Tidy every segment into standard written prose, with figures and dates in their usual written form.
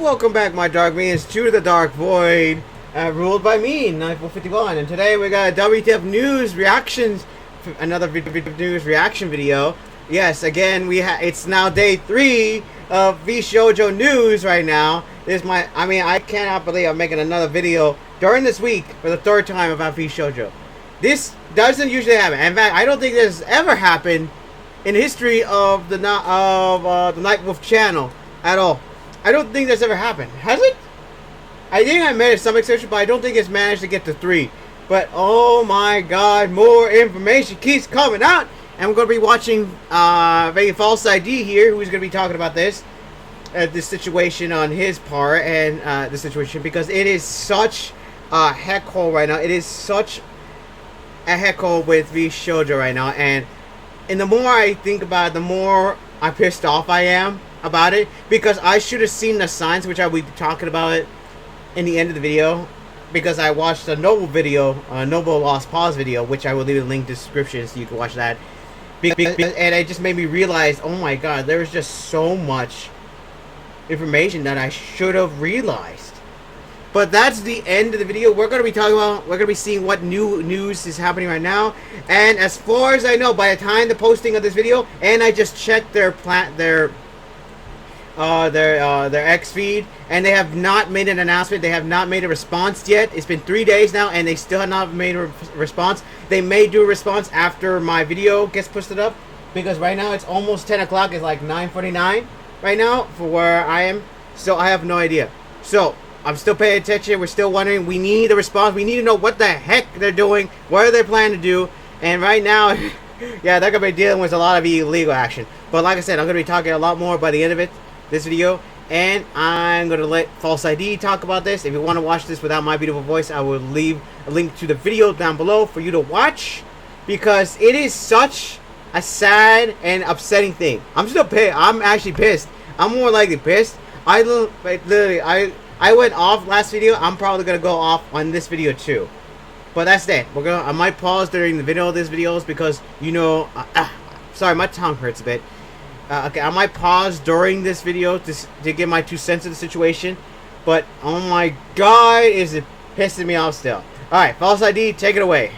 Welcome back, my dark minions, to the Dark Void, ruled by me, 9451. And today we got a WTF news reactions, another news reaction video. Yes, again, it's now day 3 of Vshojo news right now. I cannot believe I'm making another video during this week for the 3rd time about Vshojo. This doesn't usually happen. In fact, I don't think this has ever happened in the history of the Nightwolf channel at all. I don't think that's ever happened. Has it? I think I made some exception, but I don't think it's managed to get to 3. But oh my god, more information keeps coming out. And we're going to be watching FalseEyeD here, who's going to be talking about this situation on his part, and the situation, because it is such a heck hole right now. It is such a heck hole with Vshojo right now. And the more I think about it, the more I'm pissed off I am about it, because I should have seen the signs, which I will be talking about it in the end of the video, because I watched a Noble video, Noble Lost Pause video, which I will leave a link in the description so you can watch that. And it just made me realize, oh my god, there was just so much information that I should have realized. But that's the end of the video. We're going to be seeing what new news is happening right now. And as far as I know, by the time the posting of this video, and I just checked their X feed, and they have not made an announcement. They have not made a response yet. It's been 3 days now, and they still have not made a response. They may do a response after my video gets posted up, because right now it's almost 10 o'clock. It's like 9:49 right now for where I am, so I have no idea. So I'm still paying attention. We're still wondering. We need a response. We need to know what the heck they're doing, what are they planning to do. And right now, yeah, they're going to be dealing with a lot of illegal action. But like I said, I'm going to be talking a lot more by the end of this video, and I'm going to let FalseEyeD talk about this. If you want to watch this without my beautiful voice, I will leave a link to the video down below for you to watch, because it is such a sad and upsetting thing. I'm still pissed. I'm actually pissed. I'm more likely pissed. I went off last video. I'm probably going to go off on this video too. But that's that. I might pause during the video of this videos, because, you know, sorry, my tongue hurts a bit. Okay, I might pause during this video to give my 2 cents of the situation, but oh my god, is it pissing me off still. Alright, FalseEyeD, take it away.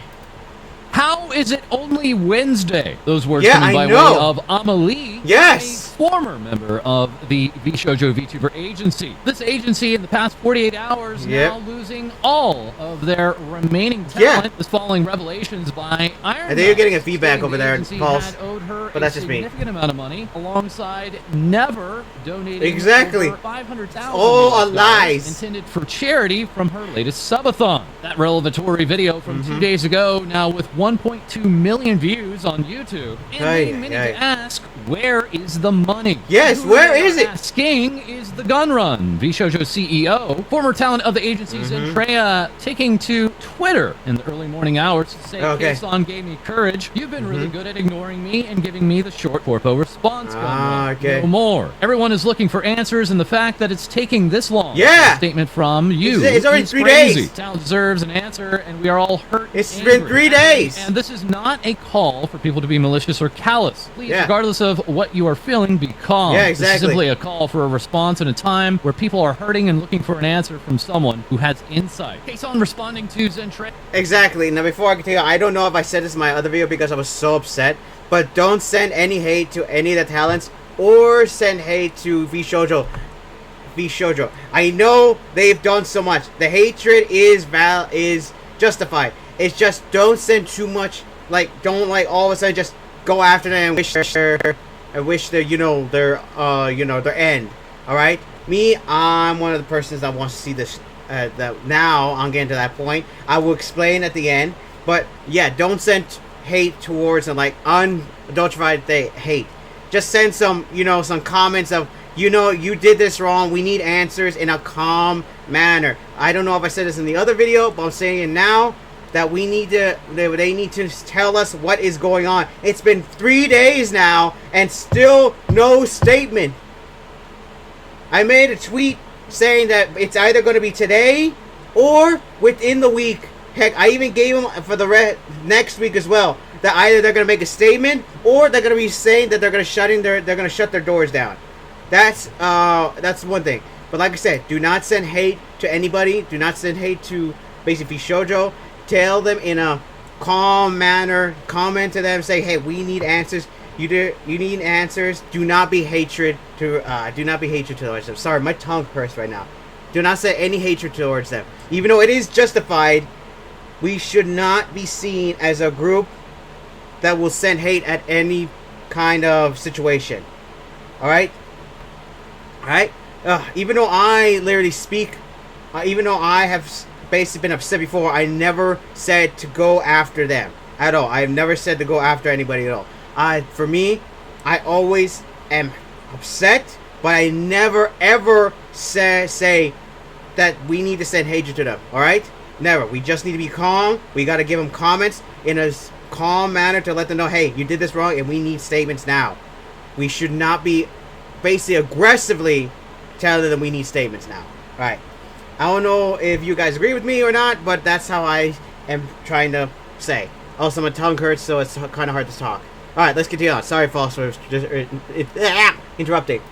How is it only Wednesday? Those words Yeah, coming by way of Amelie, yes, a former member of the Vshojo VTuber agency. This agency, in the past 48 hours, now losing all of their remaining talent. This following revelations by Iron. I think you're getting a feedback over there, False. Owed her but that's just me. Significant amount of money, alongside never donating exactly over $500,000. All lies intended for charity from her latest subathon. That revelatory video from 2 days ago, now with 1.2 million views on YouTube, and many to ask, where is the money? Yes, where is it? Asking is the gun run. Vshojo CEO, former talent of the agency's Andrea, taking to Twitter in the early morning hours to say, Kason gave me courage. You've been really good at ignoring me and giving me the short corpo response. No more. Everyone is looking for answers, and the fact that it's taking this long. A statement from you. It's already 3 days. Talent deserves an answer, and we are all hurt. It's been 3 days. And this is not a call for people to be malicious or callous. Please, regardless of what you are feeling, be calm. This is simply a call for a response in a time where people are hurting and looking for an answer from someone who has insight. Case on responding to Zentre. Exactly. Now, before I continue, I don't know if I said this in my other video because I was so upset, but don't send any hate to any of the talents, or send hate to Vshojo. I know they've done so much. The hatred is justified. It's just, don't send too much. Like, don't all of a sudden just go after them and wish their their end. All right. Me, I'm one of the persons that wants to see this. That now I'm getting to that point. I will explain at the end. But yeah, don't send hate towards them, like unadulterated hate. Just send some some comments of, you did this wrong. We need answers in a calm manner. I don't know if I said this in the other video, but I'm saying it now. That they need to tell us what is going on. It's been 3 days now, and still no statement. I made a tweet saying that it's either going to be today or within the week. Heck, I even gave them for the next week as well. That either they're going to make a statement, or they're going to be saying that they're going to shut their doors down. That's one thing. But like I said, do not send hate to anybody. Do not send hate to basically Vshojo. Tell them in a calm manner. Comment to them. Say, hey, we need answers. You need answers. Do not be hatred towards them. Sorry, my tongue hurts right now. Do not say any hatred towards them. Even though it is justified, we should not be seen as a group that will send hate at any kind of situation. Alright? Alright? Even though I literally speak, even though I have basically been upset before, I never said to go after them at all. I have never said to go after anybody at all. For me, I always am upset, but I never ever say that we need to send hatred to them. Alright? Never. We just need to be calm. We got to give them comments in a calm manner to let them know, hey, you did this wrong and we need statements now. We should not be basically aggressively telling them we need statements now. Alright. I don't know if you guys agree with me or not, but that's how I am trying to say. Also, my tongue hurts, so it's kind of hard to talk. Alright, let's continue on. Sorry, false, for interrupting.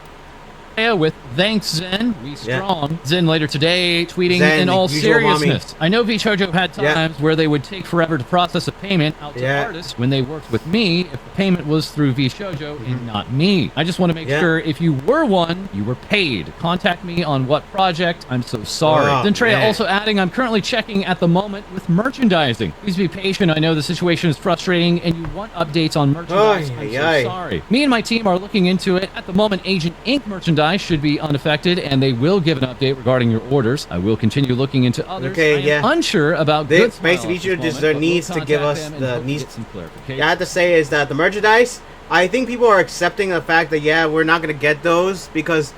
With thanks, Zen. We strong. Yeah. Zen later today tweeting Zen, in all seriousness. mommy. I know Vshojo had times where they would take forever to process a payment out to artists when they worked with me if the payment was through Vshojo and not me. I just want to make sure if you were one, you were paid. Contact me on what project. I'm so sorry. Then Treya also adding, I'm currently checking at the moment with merchandising. Please be patient. I know the situation is frustrating and you want updates on merchandise. I'm so sorry. Me and my team are looking into it. At the moment, Agent Inc. merchandise should be unaffected, and they will give an update regarding your orders. I will continue looking into others. I am unsure about goods. Basically, there needs to give us the needs. Some clarification. I have to say is that the merchandise. I think people are accepting the fact that we're not gonna get those because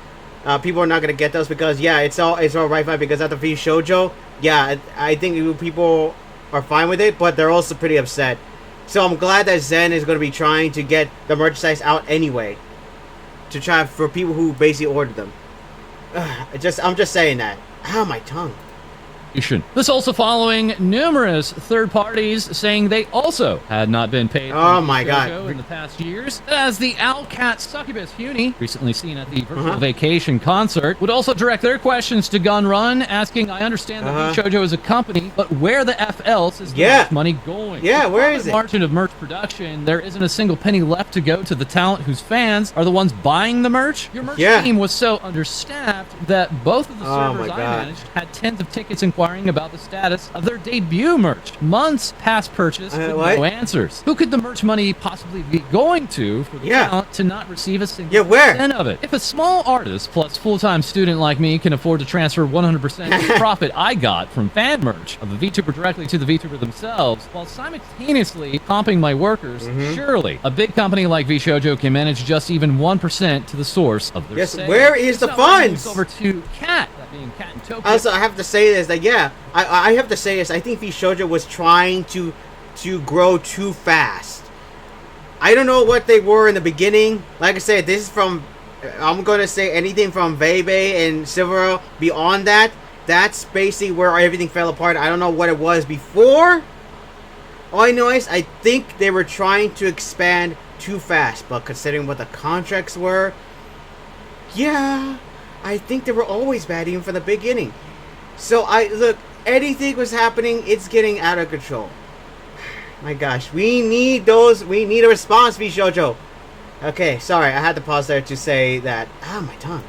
people are not gonna get those because it's all right fine because at the Vshojo, I think people are fine with it, but they're also pretty upset. So I'm glad that Zen is gonna be trying to get the merchandise out anyway. To try for people who basically ordered them. I'm just saying that. Ow, my tongue. This also following numerous third parties saying they also had not been paid. Oh my God! In the past years, as the Owlcat succubus Huni, recently seen at the Virtual Vacation concert, would also direct their questions to Gun Run, asking, "I understand that Vshojo is a company, but where the f else is the merch money going? Yeah, where is it? Margin of merch production, there isn't a single penny left to go to the talent whose fans are the ones buying the merch. Your merch team was so understaffed that both of the servers I managed had tens of tickets inquiring about the status of their debut merch. Months past purchase with no answers. Who could the merch money possibly be going to for the talent to not receive a single cent of it? If a small artist plus full-time student like me can afford to transfer 100% of the profit I got from fan merch of the VTuber directly to the VTuber themselves, while simultaneously comping my workers, surely a big company like Vshojo can manage just even 1% to the source of their sales. Where is the funds? Over to Cat. Cat and Tokyo. Also, I have to say this, that I have to say this. I think Vshojo was trying to grow too fast. I don't know what they were in the beginning. Like I said, this is from. I'm gonna say anything from Vebe and Silvero. Beyond that, that's basically where everything fell apart. I don't know what it was before. All I know is I think they were trying to expand too fast. But considering what the contracts were, I think they were always bad even from the beginning. So look, anything was happening, it's getting out of control. My gosh, we need a response, Vshojo. Okay, sorry, I had to pause there to say that. My tongue.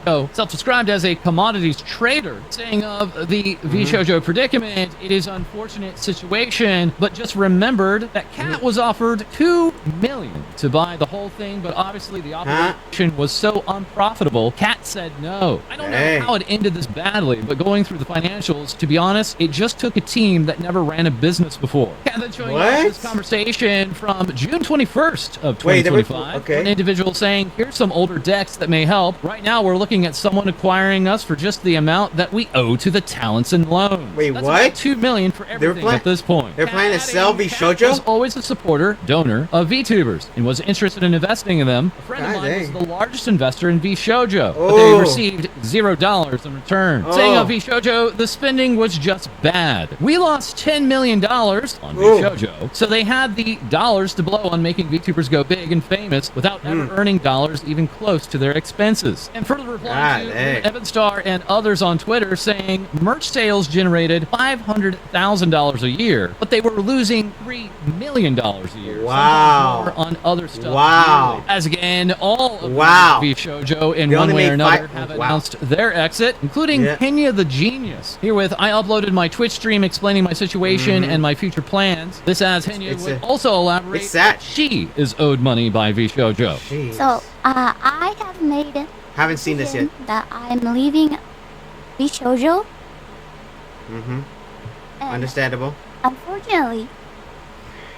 Self-described as a commodities trader, saying of the Vshojo predicament, it is an unfortunate situation, but just remembered that Cat was offered $2 million to buy the whole thing, but obviously the operation was so unprofitable, Cat said no. I don't know how it ended this badly, but going through the financials, to be honest, it just took a team that never ran a business before. Cat then showing us this conversation from June 21st of 2025. An individual saying, here's some older decks that may help. Right now, we're looking at someone acquiring us for just the amount that we owe to the talents and loans. Wait, that's what? About $2 million for everything at this point. They're planning to sell Vshojo? Was always a supporter, donor of VTubers, and was interested in investing in them. A friend of mine was the largest investor in Vshojo, but they received $0 in return. Saying of Vshojo, the spending was just bad. We lost $10 million on Vshojo, so they had the dollars to blow on making VTubers go big and famous without ever earning dollars even close to their expenses. And further replying to Evan Starr and others on Twitter saying merch sales generated $500,000 a year, but they were losing $3 million a year. Wow. More on other stuff. Wow. As again, all of Vshojo in one way or another have announced their exit, including Kenya the Genius. Herewith, I uploaded my Twitch stream explaining my situation and my future plans. This as Kenya would also elaborate that she is owed money by Vshojo. Jeez. So, I have made haven't seen this yet. That I'm leaving Vshojo. Understandable. Unfortunately,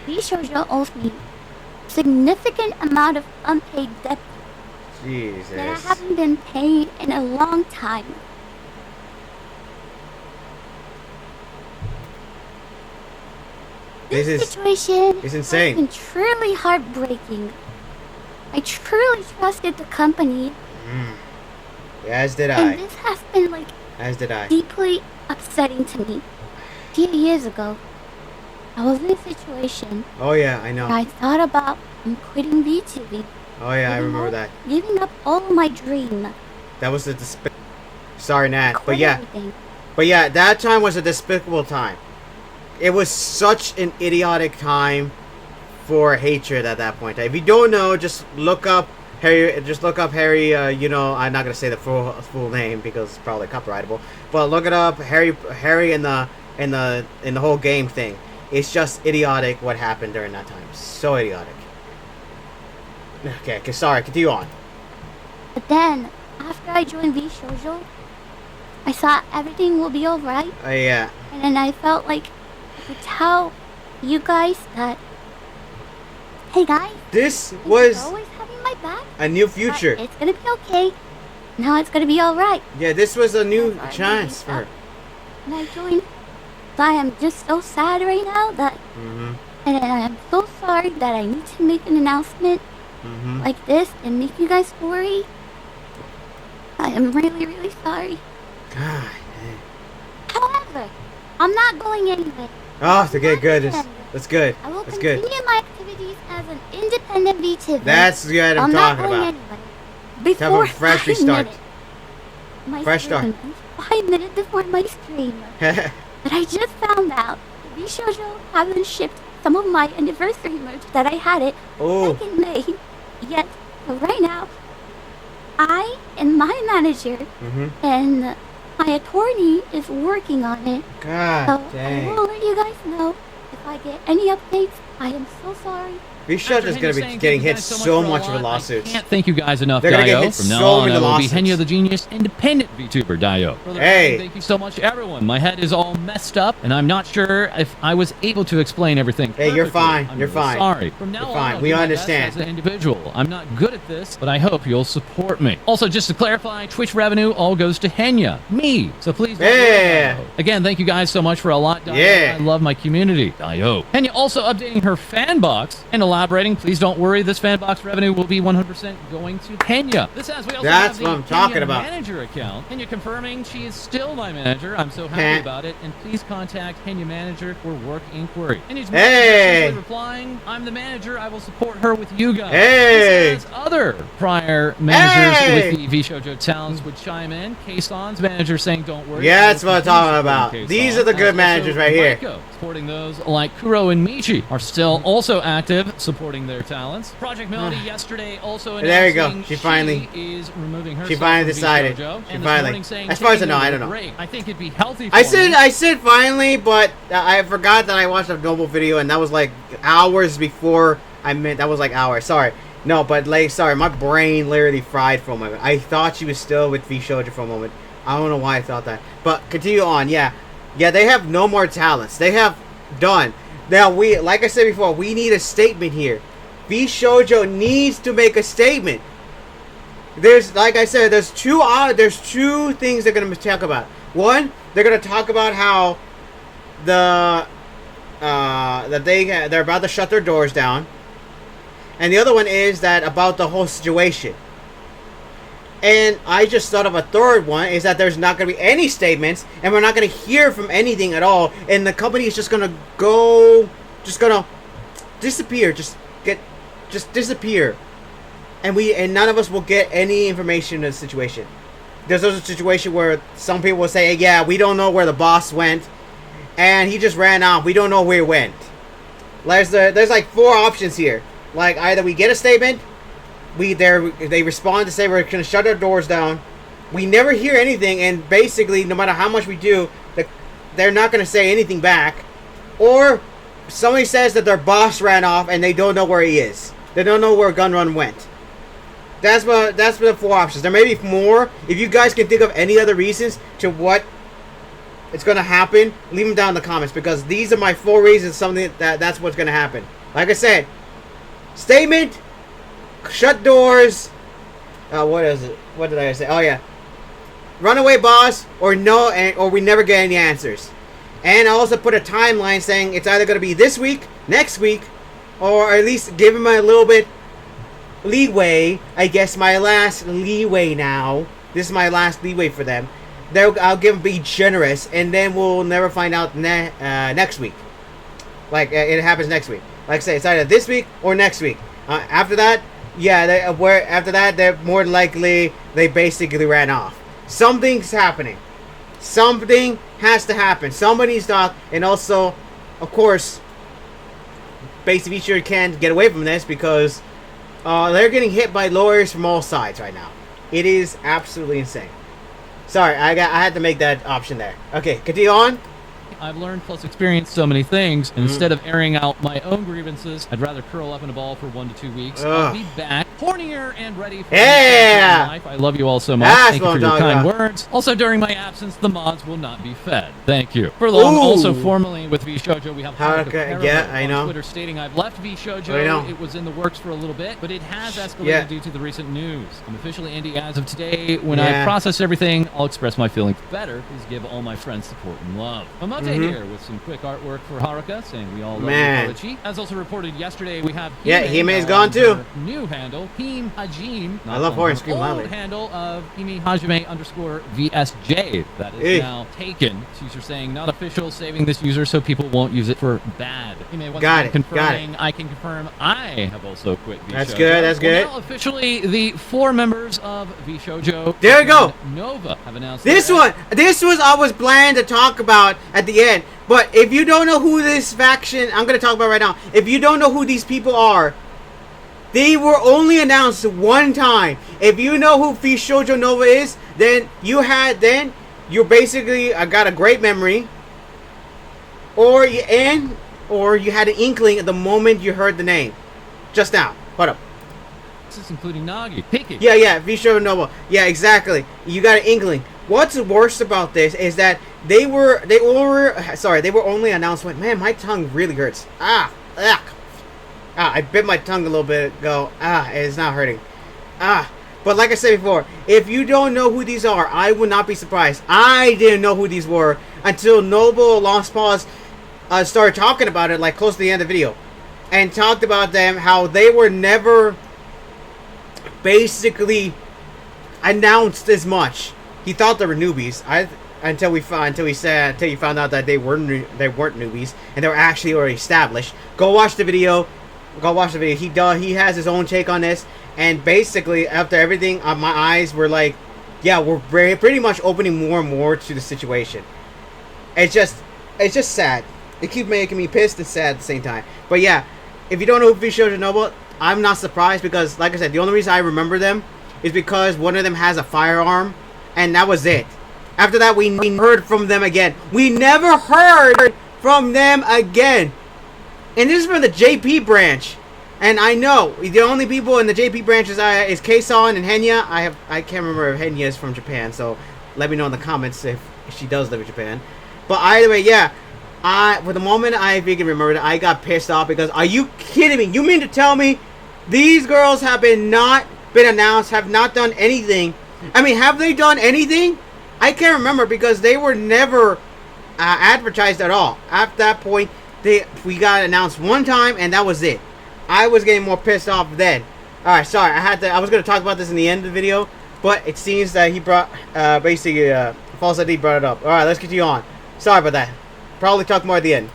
Vshojo owes me significant amount of unpaid debt Jesus. that I haven't been paid in a long time. This situation is insane. has been truly heartbreaking. I truly trusted the company. As did I. And this has been as did I. Deeply upsetting to me. A few years ago, I was in a situation. Oh yeah, I know. I thought about quitting VTubing. Oh yeah, I remember that. Giving up all my dream. That was the sorry, Nat, but yeah, that time was a despicable time. It was such an idiotic time for hatred at that point. If you don't know, just look up Harry. Just look up Harry. You know, I'm not gonna say the full name because it's probably copyrightable. But look it up, Harry in the whole game thing. It's just idiotic what happened during that time. So idiotic. Okay, sorry. Continue on. But then, after I joined Vshojo, I thought everything will be alright. Yeah. And then I felt like I could tell you guys that, hey guys, this was always having my back. A new future. It's gonna be okay. Now it's gonna be alright. Yeah, this was a new chance for her. And I joined. So I am just so sad right now that, and I am so sorry that I need to make an announcement like this and make you guys worry. I am really, really sorry. God. However, I'm not going anywhere. Oh, okay, good. That's good. I will That's continue good. my activities as an independent VTuber. That's good. I'm talking about. Anywhere. Before Have a fresh restart. Fresh start. 5 minutes before my stream. But I just found out that Vshojo haven't shipped some of my anniversary merch that I had it back in May. Yet, right now, I and my manager and my attorney is working on it. God dang. I will let you guys know if I get any updates. I am so sorry. Vshojo's going to be getting hit so much with lawsuits. I can't thank you guys enough, They're going to get Dio. hit From now so on, many I will be lawsuits. Henya the Genius, independent VTuber, Dio. Hey. Thank you so much, everyone. My head is all messed up, and I'm not sure if I was able to explain everything Hey, you're fine. I'm you're really fine. Sorry. From now you're on, fine. I'll We do my understand. best as an individual. I'm not good at this, but I hope you'll support me. Also, just to clarify, Twitch revenue all goes to Henya, me. So please don't worry, Dio. Again, thank you guys so much for a lot, Dio. Yeah. I love my community, Dio. Henya also updating her fan box and elaborating, please don't worry, this fan box revenue will be 100% going to Kenya. This as we also That's have the what I'm talking Kenya about. manager account. Kenya confirming she is still my manager. I'm so happy about it. And please contact Kenya manager for work inquiry. Kenya's manager simply replying, I'm the manager. I will support her with you guys. Hey. This as other prior managers with the Vshojo talents would chime in. Kayson's manager saying don't worry. Yeah, that's what I'm talking about. These are the good managers right here. Maiko, supporting those like Kuro and Michi are still also active, supporting their talents. Project Melody yesterday also announcing there you go. She finally is removing herself. She finally decided. She finally. As far as I know, I don't know. I think it'd be healthy for I said finally, but I forgot that I watched a Noble video, and that was like hours before I meant. That was like hours. Sorry. No, but like, sorry, my brain literally fried for a moment. I thought she was still with Vshojo for a moment. I don't know why I thought that. But continue on. Yeah, they have no more talents. They have done. Now we, like I said before, we need a statement here. Vshojo needs to make a statement. There's, like I said, there's two things they're gonna talk about. One, they're gonna talk about how they're about to shut their doors down, and the other one is that about the whole situation. And I just thought of a third one, is that there's not going to be any statements, and we're not going to hear from anything at all, and the company is just going to disappear, just disappear. And none of us will get any information in the situation. There's also a situation where some people will say, yeah, we don't know where the boss went, and he just ran off. We don't know where he went. There's like 4 options here. Like, either we get a statement, they respond to say we're going to shut our doors down. We never hear anything, and basically, no matter how much we do, they're not going to say anything back. Or somebody says that their boss ran off and they don't know where he is. They don't know where Gun Run went. That's the 4 options. There may be more. If you guys can think of any other reasons to what it's going to happen, leave them down in the comments, because these are my 4 reasons. That's what's going to happen. Like I said, statement, shut doors. What is it? What did I say? Oh yeah, runaway boss, or no, or we never get any answers. And I also put a timeline saying it's either going to be this week, next week, or at least give them a little bit leeway. I guess my last leeway now. This is my last leeway for them. I'll give them, be generous, and then we'll never find out next week. Like it happens next week. Like I say, it's either this week or next week. After that, yeah, after that, they're more likely they basically ran off. Something's happening. Something has to happen. Somebody's talk, and also, of course, basically sure can't get away from this because they're getting hit by lawyers from all sides right now. It is absolutely insane. Sorry, I had to make that option there. Okay, continue on. I've learned plus experienced so many things. And instead of airing out my own grievances, I'd rather curl up in a ball for 1 to 2 weeks. I'll be back, hornier and ready for life. I love you all so much. Thank you for your kind words. Also, during my absence, the mods will not be fed. Thank you. For long, also formerly with Vshojo, we have on Twitter stating I've left Vshojo. It was in the works for a little bit, but it has escalated due to the recent news. I'm officially indie as of today. When I process everything, I'll express my feelings better. Please give all my friends support and love. Here with some quick artwork for Haruka saying we all love Koichi. As also reported yesterday, we have Hime's gone too. New handle Hime Hajime. I love horror and scream loudly. Handle of Hime Hajime _VSJ. That is now taken. User saying not official, saving this user so people won't use it for bad. Got it. I can confirm I have also quit Vshojo. That's good. That's good. Now officially, the 4 members of Vshojo. There we go. Nova have announced this one. This was I was planning to talk about at the end. But if you don't know who this faction, I'm going to talk about right now. If you don't know who these people are, they were only announced 1 time. If you know who Vshojo Nova is, then you basically got a great memory, or you had an inkling at the moment you heard the name. Just now. Hold up. This is including Nagi. Piki. Yeah, Vshojo Nova. Yeah, exactly. You got an inkling. What's worse about this is that they were only announced when, man, my tongue really hurts. I bit my tongue a little bit ago. It's not hurting. But like I said before, if you don't know who these are, I would not be surprised. I didn't know who these were until Noble Lost Pause started talking about it, like close to the end of the video, and talked about them, how they were never basically announced as much. He thought they were newbies. Until you found out that they weren't newbies and they were actually already established. Go watch the video. He has his own take on this, and basically after everything, my eyes were like, yeah, we're pretty much opening more and more to the situation. It's just sad. It keeps making me pissed and sad at the same time. But yeah, if you don't know who Vshojo Nova, I'm not surprised, because like I said, the only reason I remember them is because one of them has a firearm, and that was it. After that, we heard from them again. We never heard from them again. And this is from the JP branch. And I know the only people in the JP branch is Keisan and Henya. I can't remember if Henya is from Japan, so let me know in the comments if she does live in Japan. But either way, yeah. For the moment I freaking remembered it, I got pissed off because, are you kidding me? You mean to tell me these girls have not been announced, have not done anything? I mean, have they done anything? I can't remember, because they were never advertised at all. At that point, we got announced 1 time, and that was it. I was getting more pissed off then. Alright, sorry. I was going to talk about this in the end of the video, but it seems that he brought basically FalseEyeD brought it up. All right, let's continue on. Sorry about that. Probably talk more at the end.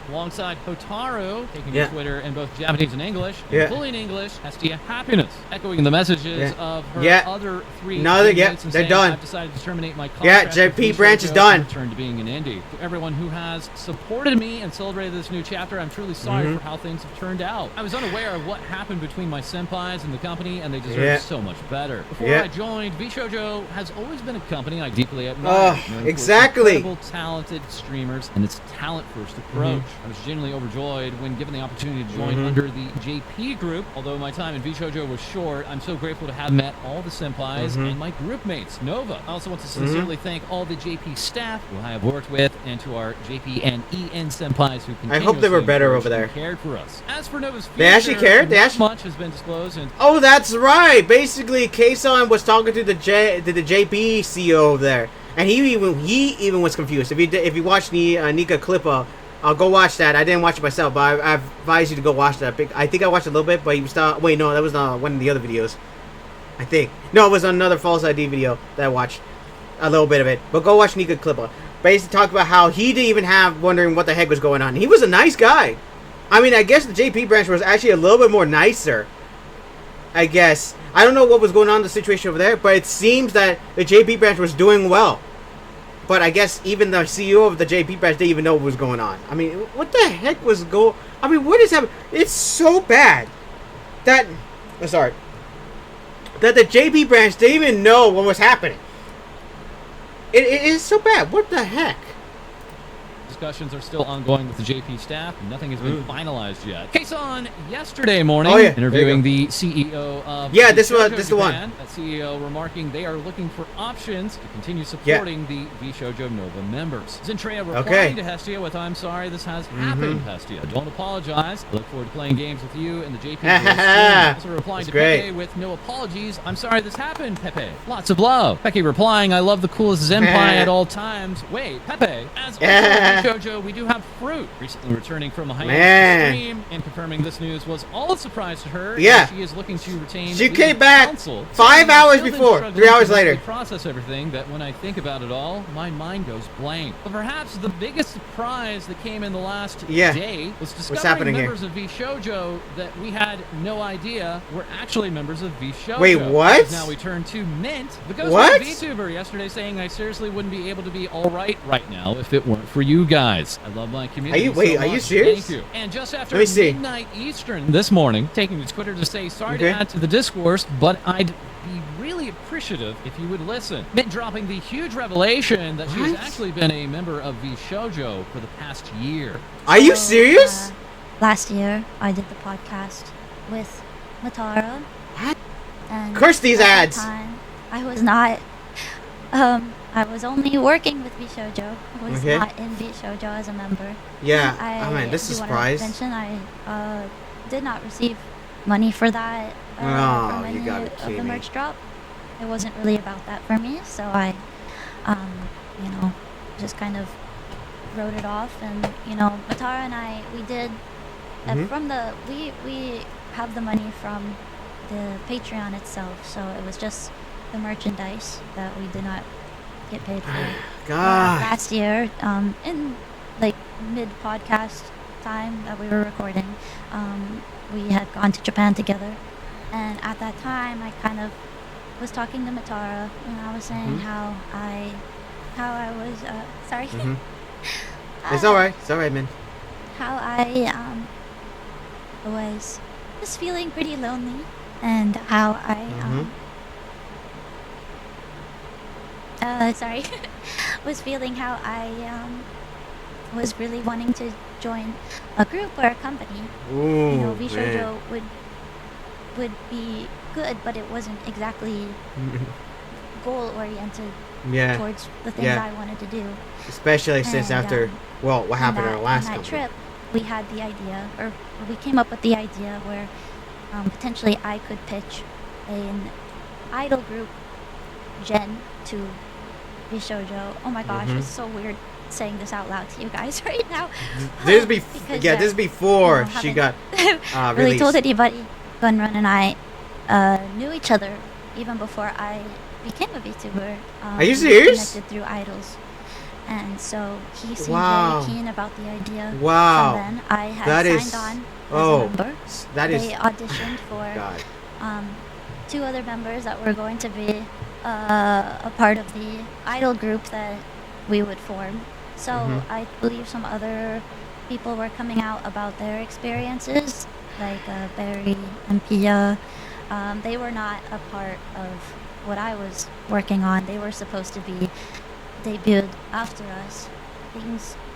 Alongside Hotaru, taking to Twitter in both Japanese and English, and fully in English, Hestia Happiness, echoing the messages of her other three teammates and they're saying, done. I've decided to terminate my contract. JP branch is done. Return to being an indie. To everyone who has supported me and celebrated this new chapter, I'm truly sorry for how things have turned out. I was unaware of what happened between my senpais and the company, and they deserve so much better. Before I joined, Vshojo has always been a company I deeply admire. Exactly. Incredible, talented streamers and its talent-first approach. I was genuinely overjoyed when given the opportunity to join under the JP group. Although my time in Vshojo was short, I'm so grateful to have met all the senpais and my group mates, Nova. I also want to sincerely thank all the JP staff who I have worked with, and to our JP and EN senpais who continuously I hope they were better over there. Cared for us. As for Nova's future, they actually cared. They actually much has been disclosed. And oh, that's right. Basically, Kason was talking to the JP CEO over there, and he even was confused. If you watch the Nika Clippa, I'll go watch that. I didn't watch it myself, but I advise you to go watch that. I think I watched a little bit, but he was wait, no, that was one of the other videos. I think. No, it was another FalseEyeD video that I watched a little bit of it. But go watch Nika Clippa. Basically talk about how he didn't even have wondering what the heck was going on. He was a nice guy. I mean, I guess the JP branch was actually a little bit more nicer. I guess. I don't know what was going on in the situation over there, but it seems that the JP branch was doing well. But I guess even the CEO of the JP branch didn't even know what was going on. I mean, what the heck was I mean, what is happening? It's so bad that that the JP branch didn't even know what was happening. It is so bad. What the heck? Discussions are still ongoing with the JP staff, and nothing has been finalized yet. Kason yesterday morning, interviewing the CEO of this is the one. That CEO remarking they are looking for options to continue supporting the Vshojo Nova members. Zentreya replying to Hestia with, "I'm sorry this has happened, Hestia. Don't apologize. I look forward to playing games with you and the JP soon." Also replying to Pepe with, "No apologies. I'm sorry this happened, Pepe. Lots of love." Pepe replying, "I love the coolest Zenpai at all times." Wait, Pepe, as also Vshojo, we do have Fruit, recently returning from a hiatus stream, and confirming this news was all a surprise to her. Yeah, she is looking to retain. She came back 5 hours before, 3 hours later. Process everything, but when I think about it all, my mind goes blank. But perhaps the biggest surprise that came in the last day was discovering members of Vshojo that we had no idea were actually members of Vshojo. Wait, what? Now we turn to Mint, the Ghost VTuber, yesterday saying I seriously wouldn't be able to be all right now if it weren't for you guys. I love my community. Are you serious? Thank you. And just after midnight Eastern this morning, taking to Twitter to say sorry to add to the discourse, but I'd be really appreciative if you would listen. Mint dropping the huge revelation that she's actually been a member of Vshojo for the past year. Are you serious? Last year, I did the podcast with Matara. What? And curse these ads. I was not. I was only working with Vshojo. I was not in Vshojo as a member. Yeah, I mean, this is a surprise. I did not receive money for that from any of the merch drop. It wasn't really about that for me, so I, just kind of wrote it off. And Matara and I, we did from the we have the money from the Patreon itself, so it was just the merchandise that we did not get paid for. Last year, in like mid-podcast time that we were recording, we had gone to Japan together, and at that time I kind of was talking to Matara, and I was saying how I was sorry. It's alright, man. How I was just feeling pretty lonely, and how I was feeling how I was really wanting to join a group or a company. Vshojo would be good, but it wasn't exactly goal oriented towards the things I wanted to do. Especially since after what happened in our last on that company. trip, we had the idea, or we came up with the idea where potentially I could pitch an idol group gen to Vshojo. Oh my gosh, it's so weird saying this out loud to you guys right now. This is before she got really released. told anybody. Gunrun and I knew each other even before I became a VTuber. Are you serious? Connected through idols. And so he seemed Wow. very keen about the idea. Wow. From then, I had That signed is- on as a member. That is... They auditioned for God. 2 other members that were going to be a part of the idol group that we would form. So I believe some other people were coming out about their experiences, like Barry and Pia. They were not a part of what I was working on. They were supposed to be debuted after us.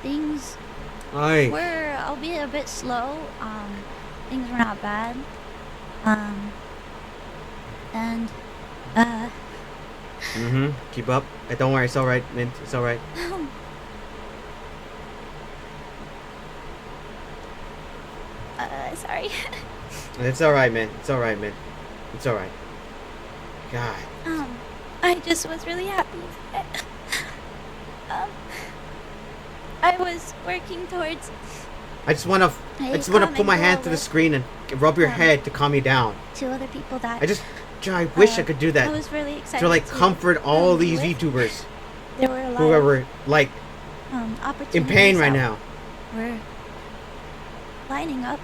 Things Aye. were, albeit a bit slow. Things were not bad. And Keep up. Don't worry, it's alright, Mint. It's alright. sorry. It's alright, man. It's alright, man. It's alright. God. I just was really happy. I was working towards. I just wanna put my hand to the screen and rub your head to calm you down. 2 other people that. I wish I could do that. I was really excited To like comfort all these with. VTubers There were a lot who are like of opportunities in pain right that now. were lining up,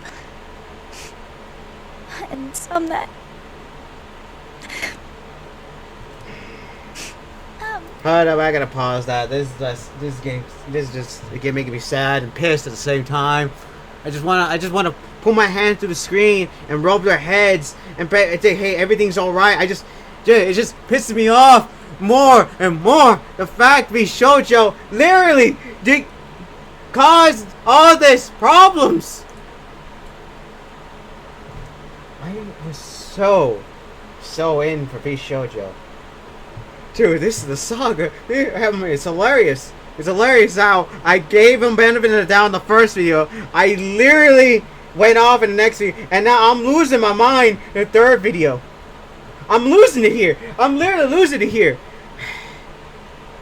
and some that. Hold up, I gotta pause that. This is just again making me sad and pissed at the same time. I just wanna put my hand through the screen and rub their heads and say, hey, everything's alright. It just pisses me off more and more. The fact Vshojo literally caused all this problems. I was so in for Vshojo. Dude, this is the saga. It's hilarious. It's hilarious how I gave him benefit of the doubt in the first video. I literally went off in the next video, and now I'm losing my mind in the third video. I'm losing it here. I'm literally losing it here.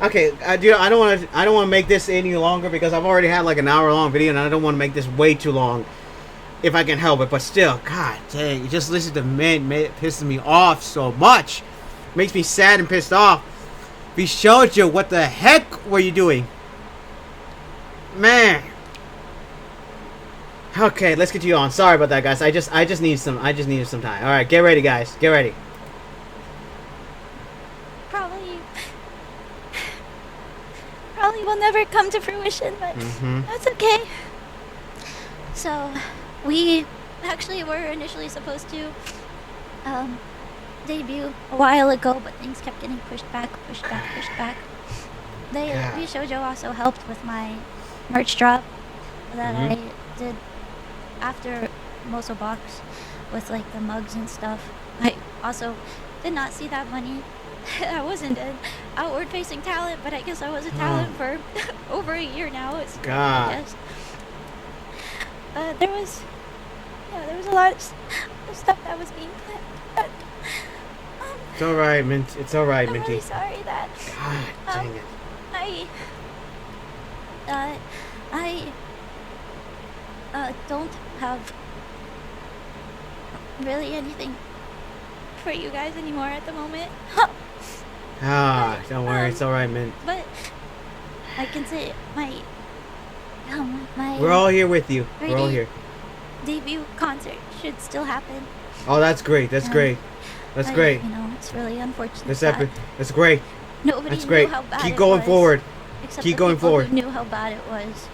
Okay, dude, I don't want to make this any longer because I've already had like an hour-long video, and I don't want to make this way too long, if I can help it. But still, god dang, you just listen to men, it pisses me off so much. Makes me sad and pissed off. Vshojo, what the heck were you doing? Man. Okay, let's continue on. Sorry about that, guys. I just needed some time. All right, get ready, guys. Get ready. Probably will never come to fruition, but that's okay. So, we actually were initially supposed to debut a while ago, but things kept getting pushed back. Vshojo also helped with my merch drop that I did after Moso Box with like the mugs and stuff. I also did not see that money. I wasn't an outward-facing talent, but I guess I was a talent for over a year now. It's God. I guess. There was a lot of stuff that was being planned. But, it's alright, Mint. It's alright, Minty. I'm really sorry that. God dang it. I don't have really anything for you guys anymore at the moment. Don't worry. It's alright, Mint. But I can say my We're all here with you. We're all here. Debut concert should still happen. Oh, that's great. That's great. That's great. You know, it's really unfortunate. That's epic. That's great. Nobody That's great. knew how bad Keep it going was, forward. Except Keep the going people forward. who knew how bad it was,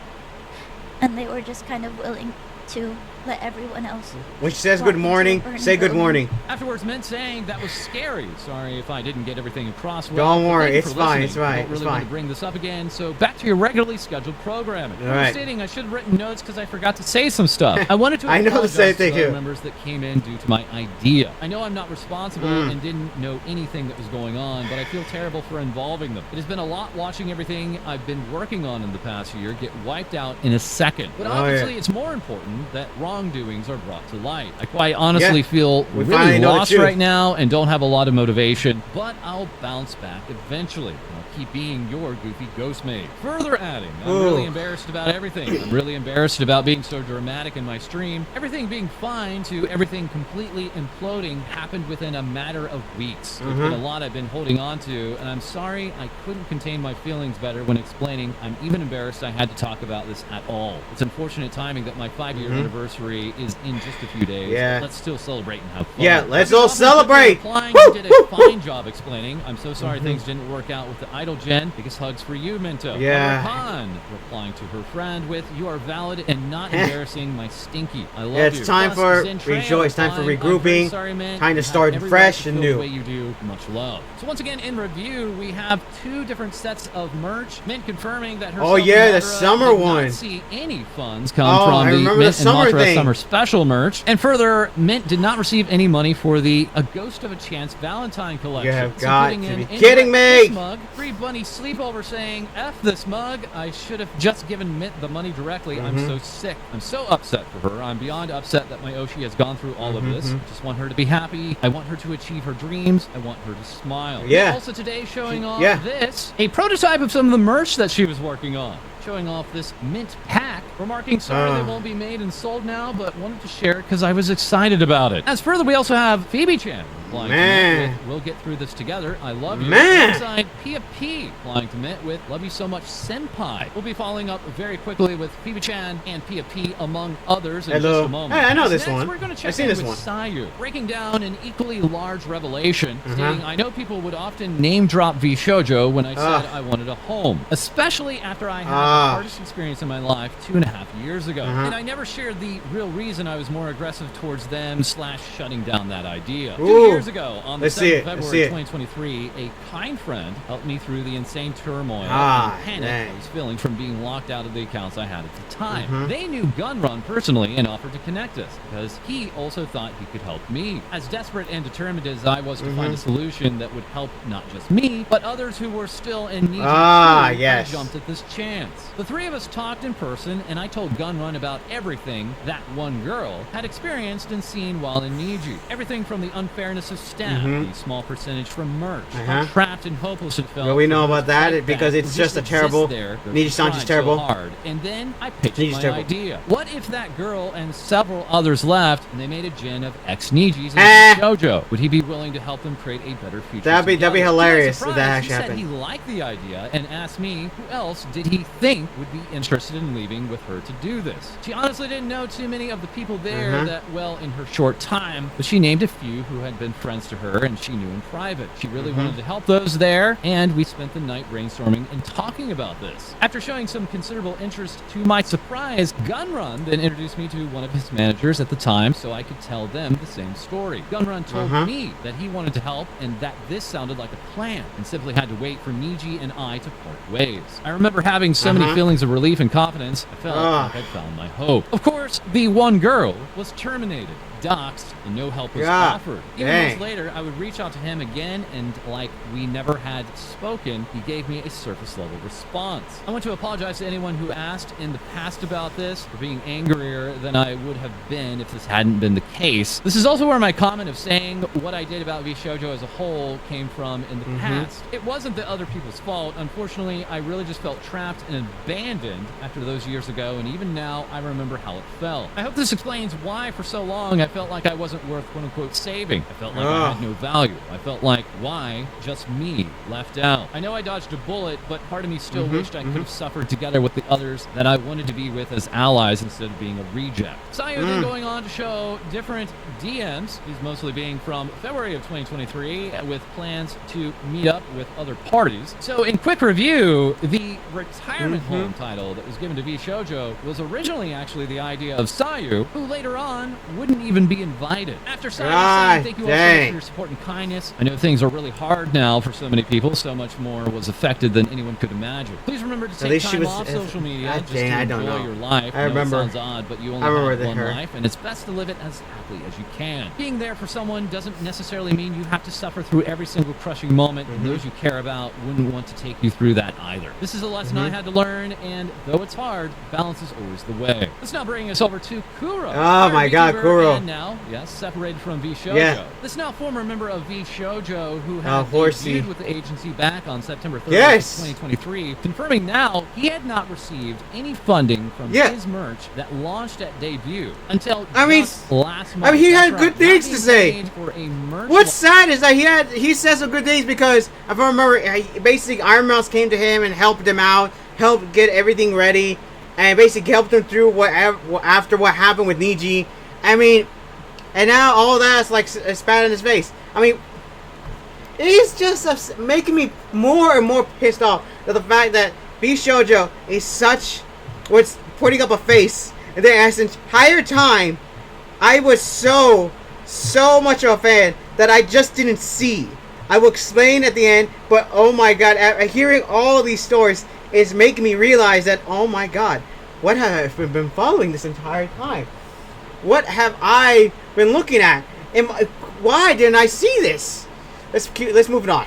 and they were just kind of willing to let everyone else. When she says walk good into a morning, burning say good building. morning. Afterwards, Mint saying that was scary. Sorry if I didn't get everything across. Don't well, but worry, thank you it's for fine, listening. it's fine, I don't it's really want fine. to bring this up again. So back to your regularly scheduled programming. All right. Stating I should have written notes because I forgot to say some stuff. I wanted to I know the apologize same thing to other here. members that came in due to my idea. I know I'm not responsible and didn't know anything that was going on, but I feel terrible for involving them. It has been a lot watching everything I've been working on in the past year get wiped out in a second. But obviously, it's more important that wrongdoings are brought to light. I honestly feel we really finally know the lost truth. right now and don't have a lot of motivation, but I'll bounce back eventually. I'll keep being your goofy ghost maid. Further adding, I'm really embarrassed about everything. I'm really embarrassed about being so dramatic in my stream. Everything being fine to everything completely imploding happened within a matter of weeks. There's been a lot I've been holding on to, and I'm sorry I couldn't contain my feelings better when explaining. I'm even embarrassed I had to talk about this at all. It's unfortunate timing that my 5-year anniversary is in just a few days. Yeah. Let's still celebrate and have fun. Yeah, let's all celebrate. You did a fine job explaining. I'm so sorry things didn't work out with the idol gen. Biggest hugs for you, Minto. Yeah. Khan replying to her friend with, "You are valid and not embarrassing my stinky. I love you." It's time for rejoice, time for regrouping, time to start fresh and new. The way you do, much love. So once again, in review, we have 2 different sets of merch. Mint confirming that her the summer one. Not see any funds come from the Mint and summer Mothra Summer Special merch. And further, Mint did not receive any money for the A Ghost of a Chance Valentine collection. You have got to be kidding me! Mug, Free Bunny Sleepover saying, "F this mug. I should have just given Mint the money directly. I'm so sick. I'm so upset for her. I'm beyond upset that my Oshi has gone through all of this. I just want her to be happy. I want her to achieve her dreams. I want her to smile." Yeah. Also today showing off this, a prototype of some of the merch that she was working on. Showing off this Mint pack, remarking, "Sorry they won't be made and sold now, but wanted to share it because I was excited about it." As further, we also have Phoebe Chan flying to Mint with, "We'll get through this together. I love you." Alongside Pia P flying to Mint with, "Love you so much, Senpai." We'll be following up very quickly with Phoebe Chan and Pia P among others in just a moment. Hey, I know this one. We're going to check I've seen in this with one. Sayu, breaking down an equally large revelation, stating, "I know people would often name drop Vshojo when I said I wanted a home, especially after I had the hardest experience in my life 2.5 years ago. And I never shared the real reason I was more aggressive towards them / shutting down that idea. 2 years ago, on the 7th of February 2023, a kind friend helped me through the insane turmoil and panic I was feeling from being locked out of the accounts I had at the time. They knew Gunrun personally and offered to connect us because he also thought he could help me. As desperate and determined as I was to find a solution that would help not just me, but others who were still in need I jumped at this chance. The 3 of us talked in person, and I told Gunrun about everything that one girl had experienced and seen while in Niji. Everything from the unfairness of staff, the small percentage from merch, how trapped and hopeless it felt. Well, we know about that because it's just a terrible. Niji-san's just terrible. So hard. And then I pitched my idea. What if that girl and several others left, and they made a gen of ex-Nijis and Vshojo? Would he be willing to help them create a better future? That'd be hilarious if that actually happened. He said he liked the idea and asked me who else did he think would be interested in leaving with her to do this. She honestly didn't know too many of the people there that well in her short time, but she named a few who had been friends to her and she knew in private. She really wanted to help those there, and we spent the night brainstorming and talking about this. After showing some considerable interest, to my surprise, Gunrun then introduced me to one of his managers at the time so I could tell them the same story. Gunrun told me that he wanted to help and that this sounded like a plan and simply had to wait for Niji and I to part ways. I remember having so many feelings of relief and confidence, I felt like I'd found my hope. Of course, the one girl was terminated, doxxed, and no help was offered. Even months later, I would reach out to him again, and like we never had spoken, he gave me a surface-level response. I want to apologize to anyone who asked in the past about this for being angrier than I would have been if this hadn't been the case. This is also where my comment of saying what I did about Vshojo as a whole came from in the past. It wasn't the other people's fault. Unfortunately, I really just felt trapped and abandoned after those years ago, and even now, I remember how it felt. I hope this explains why for so long I felt like I wasn't worth quote-unquote saving. I felt like I had no value. I felt like, why just me left out? I know I dodged a bullet, but part of me still wished I could have suffered together with the others that I wanted to be with as allies instead of being a reject. Sayu then going on to show different DMs, these mostly being from February of 2023, with plans to meet up with other parties. So in quick review, the retirement home title that was given to Vshojo was originally actually the idea of Sayu, who later on wouldn't even be invited. After Sayu saying thank you all so much for your support and kindness, I know things are really hard now for so many people, so much more was affected than anyone could imagine. Please remember to take time off social media just to enjoy your life. I remember. It sounds odd, but you only have one life, and it's best to live it as happily as you can. Being there for someone doesn't necessarily mean you have to suffer through every single crushing moment, and those you care about wouldn't want to take you through that either. This is a lesson I had to learn, and though it's hard, balance is always the way. Let's now bring us over to Kuro. Oh my god, Kuro. now, yes, separated from Vshojo. Yeah. This now former member of Vshojo, who Oh, had horsey. debuted with the agency back on September 30th, Yes. 2023, confirming now he had not received any funding from Yeah. his merch that launched at debut until I last month. mean, he had That's good right, things not to being say. paid for a merch What's sad is that he said some good things because if I remember, basically Iron Mouse came to him and helped him out, helped get everything ready, and basically helped him through after what happened with Niji. I mean, and now all that's like a spat in his face. I mean, it's just making me more and more pissed off at the fact that Vshojo is was putting up a face, and then as an entire time, I was so much of a fan that I just didn't see. I will explain at the end, but oh my god, hearing all of these stories is making me realize that, oh my god, what have I been following this entire time? What have I been looking at? Why didn't I see this? Let's move it on.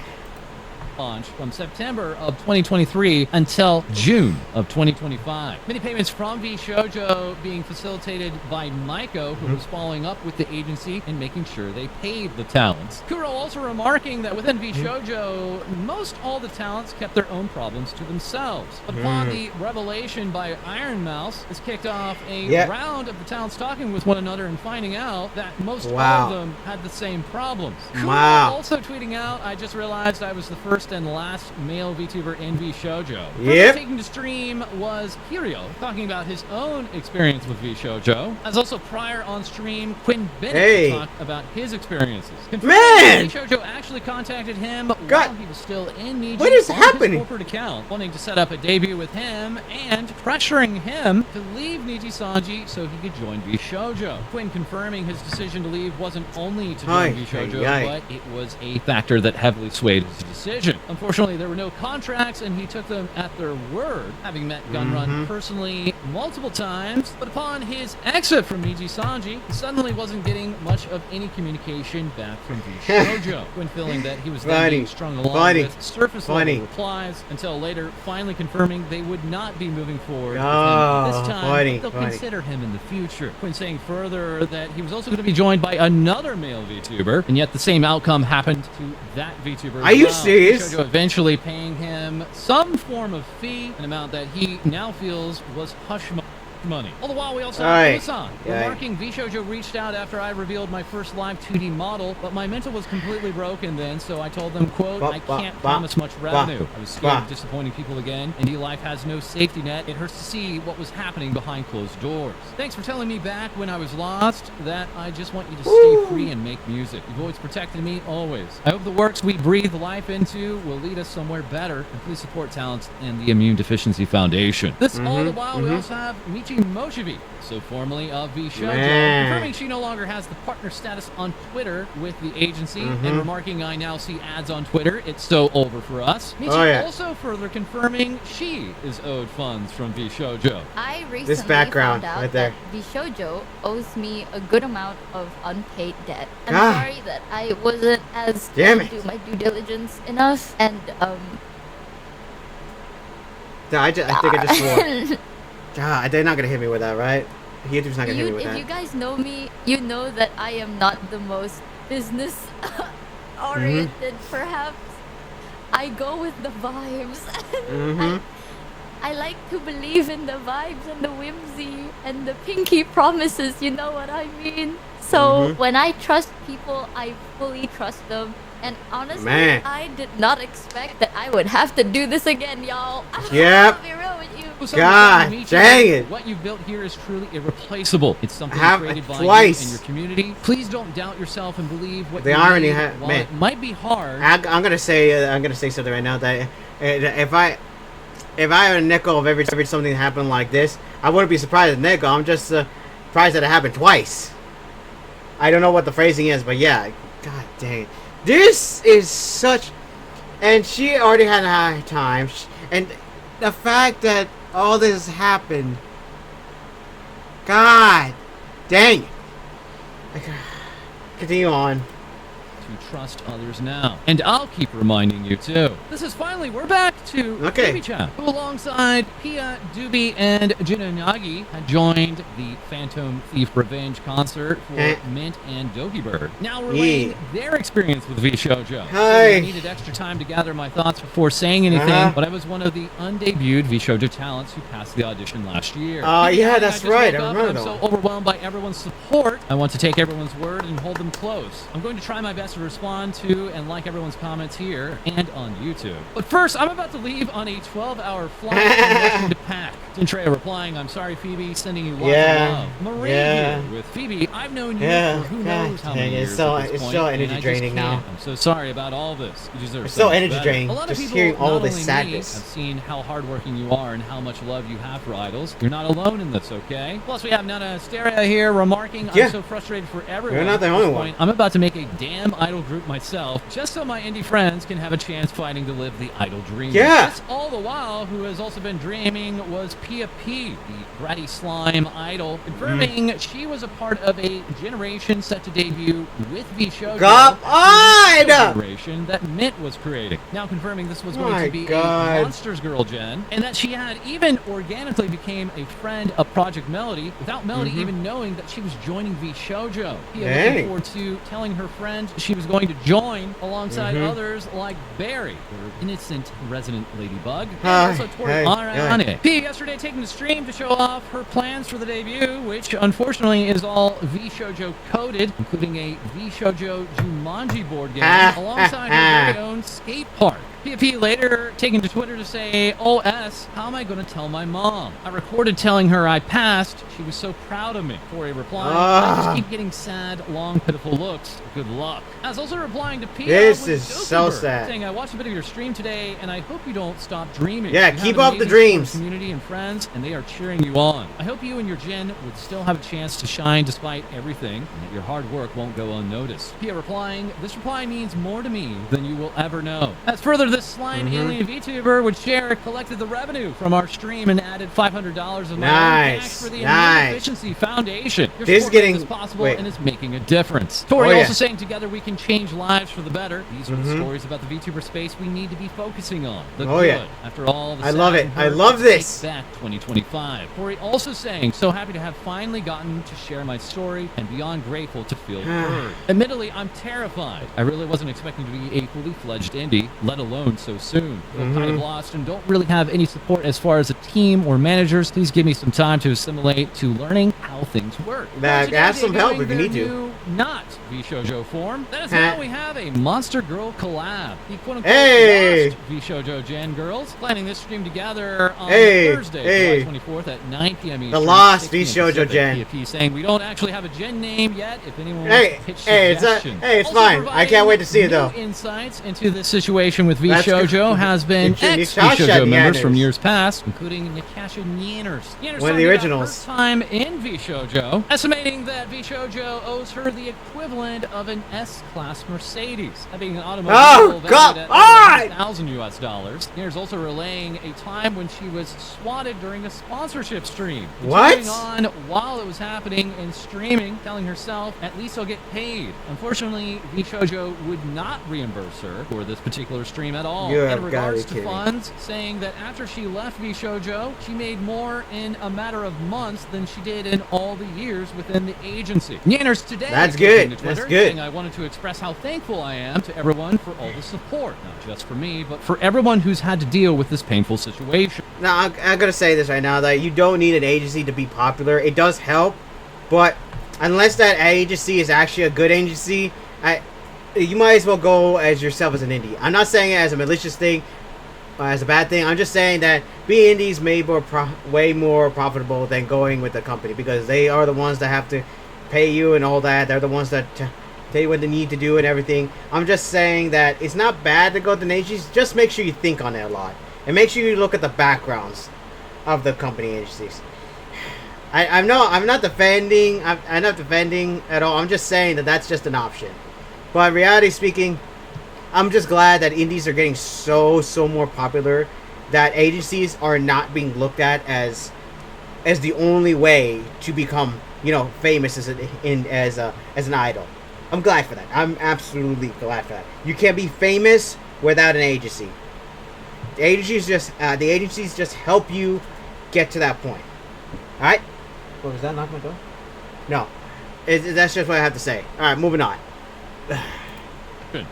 Launch from September of 2023 until June of 2025. Many payments from Vshojo being facilitated by Maiko, who was following up with the agency and making sure they paid the talents. Kuro also remarking that within Vshojo, most all the talents kept their own problems to themselves. But upon the revelation by Iron Mouse, this kicked off a round of the talents talking with one another and finding out that most all of them had the same problems. Kuro also tweeting out, I just realized I was the first and last male VTuber in Vshojo. Taking to stream was Kirio, talking about his own experience with Vshojo, as also prior on stream, Quinn Bennett talked about his experiences. Man! Vshojo actually contacted him while he was still in Niji what is on happening? his corporate account, wanting to set up a debut with him and pressuring him to leave Niji Sanji so he could join Vshojo. Quinn confirming his decision to leave wasn't only to join Vshojo, but it was a factor that heavily swayed his decision. Unfortunately, there were no contracts, and he took them at their word, having met Gunrun personally multiple times. But upon his exit from Niji Sanji, he suddenly wasn't getting much of any communication back from Vshojo, when feeling that he was then being strung along with surface-level replies, until later finally confirming they would not be moving forward with him this time, but they'll consider him in the future. Quinn saying further that he was also going to be joined by another male VTuber, and yet the same outcome happened to that VTuber. Are you serious? Vshojo eventually paying him some form of fee, an amount that he now feels was hush money. All the while, we also have Busan remarking Vshojo reached out after I revealed my first live 2D model, but my mental was completely broken then, so I told them, quote, I can't promise much revenue. I was scared of disappointing people again. Indie life has no safety net. It hurts to see what was happening behind closed doors. Thanks for telling me back when I was lost that I just want you to stay free and make music. You've always protected me, always. I hope the works we breathe life into will lead us somewhere better, and please support talents and the Immune Deficiency Foundation. This all the while, we also have Michi Moshevi, so formerly of Vshojo, confirming she no longer has the partner status on Twitter with the agency, and remarking, I now see ads on Twitter, it's so over for us. Michi also further confirming she is owed funds from Vshojo. I recently found out that Vshojo owes me a good amount of unpaid debt. I'm sorry that I wasn't as do my due diligence enough, and I think I just swore. God, they're not gonna hit me with that, right? YouTube's not gonna hit me with that. If you guys know me, you know that I am not the most business oriented, perhaps. I go with the vibes. I like to believe in the vibes and the whimsy and the pinky promises, you know what I mean? So when I trust people, I fully trust them. And honestly, I did not expect that I would have to do this again, y'all. Yep. I'll be real with you. God dang it. What you've built here is truly irreplaceable. It's something created by you and your community. Please don't doubt yourself and believe what you need. While it might be hard. I'm gonna say something right now that if I had a nickel of every something that happened like this, I wouldn't be surprised at nickel. I'm just surprised that it happened twice. I don't know what the phrasing is, but yeah. God dang it. This is such, and she already had a hard time, and the fact that all this happened, God dang it. Continue on. to trust others now. And I'll keep reminding you too. We're back to Doobie-chan, who alongside Pia, Doobie, and Jinonyagi had joined the Phantom Thief Revenge concert for Mint and Dokibird. Now relaying their experience with Vshojo. I needed extra time to gather my thoughts before saying anything, but I was one of the undebuted Vshojo talents who passed the audition last year. Yeah, that's right. I remember I'm so overwhelmed by everyone's support. I want to take everyone's word and hold them close. I'm going to try my best to respond to and like everyone's comments here and on YouTube. But first, I'm about to leave on a 12-hour flight and rushing to pack. Dintrea replying, I'm sorry, Phoebe, sending you lots of love. Marie here with Phoebe. I've known you for who knows how many years at this point, so energy draining now. I'm so sorry about all this. You deserve it's so energy draining. A lot of just people, hearing all this me, sadness. have seen how hardworking you are and how much love you have for idols. You're not alone in this, okay? Plus, we have Nana Asteria here remarking, I'm so frustrated for everyone. You're not the only one. I'm about to make a damn idol group myself, just so my indie friends can have a chance fighting to live the idol dream. This all the while, who has also been dreaming was Pia P, the bratty slime idol, confirming she was a part of a generation set to debut with Vshojo. Generation that Mint was creating. Now confirming this was going to be a Monsters Girl gen, and that she had even organically became a friend of Project Melody without Melody even knowing that she was joining Vshojo. Pia looking forward to telling her friend she was going to join alongside others like Barry, her innocent resident ladybug, and also Tori Arane. P yesterday taking the stream to show off her plans for the debut, which unfortunately is all Vshojo coded, including a Vshojo Jumanji board game alongside her very own skate park. P later taking to Twitter to say, OS, how am I going to tell my mom? I recorded telling her I passed. She was so proud of me. Tori replying, I just keep getting sad, long, pitiful looks. Good luck. I was also replying to P. This is so sad. Saying, I watched a bit of your stream today, and I hope you don't stop dreaming. Yeah, keep up the dreams. Community and friends, and they are cheering you on. I hope you and your gen would still have a chance to shine despite everything, and that your hard work won't go unnoticed. Pia replying, this reply means more to me than you will ever know. As further, this slime alien VTuber would share collected the revenue from our stream and added $500 of my own cash for the Immune Efficiency Foundation. Your this is getting is possible and it's making a difference. Tori also saying together we can change lives for the better. These are the stories about the VTuber space we need to be focusing on. The good. After all the I love it. I love this. Back 2025. Tori also saying, so happy to have finally gotten to share my story and beyond grateful to feel heard. Admittedly, I'm terrified. I really wasn't expecting to be a fully fledged indie, let alone so soon. I'm kind of lost and don't really have any support as far as a team or managers. Please give me some time to assimilate to learning how things work. Ask some help if you need to. Not Vshojo form. That is how we have a Monster Girl collab. The quote-unquote lost Vshojo Gen girls planning this stream together on Thursday, July 24th at 9 p.m. Eastern. The lost Vshojo Gen. PFP saying we don't actually have a gen name yet. If anyone wants to pitch suggestions. It's fine. I can't wait to see it though. Insights into this situation with Vshojo has been ex-Vshojo members from years past, including Nakasha Nieners. One of the originals. First time in Vshojo, estimating that Vshojo owes her the equivalent of an S-Class Mercedes, having an automobile valued at $1,000 US. Nieners also relaying a time when she was swatted during a sponsorship stream. Continuing on while it was happening and streaming, telling herself, at least I'll get paid. Unfortunately, Vshojo would not reimburse her for this particular stream at all. In regards to funds, saying that after she left Vshojo, she made more in a matter of months than she did in all the years within the agency. Nieners today, that's good. That's good. Saying, I wanted to express how thankful I am to everyone for all the support, not just for me, but for everyone who's had to deal with this painful situation. Now, I'm gonna say this right now that you don't need an agency to be popular. It does help, but unless that agency is actually a good agency, you might as well go as yourself as an indie. I'm not saying it as a malicious thing, as a bad thing. I'm just saying that being indies may be way more profitable than going with the company, because they are the ones that have to pay you and all that. They're the ones that tell you what they need to do and everything. I'm just saying that it's not bad to go to the agencies. Just make sure you think on it a lot, and make sure you look at the backgrounds of the company agencies. I'm not defending. I'm not defending at all. I'm just saying that that's just an option. But reality speaking, I'm just glad that indies are getting so more popular, that agencies are not being looked at as the only way to become, famous as an idol. I'm glad for that. I'm absolutely glad for that. You can't be famous without an agency. The agencies just help you get to that point. All right. What was that? Knock my door? No. That's just what I have to say. All right, moving on.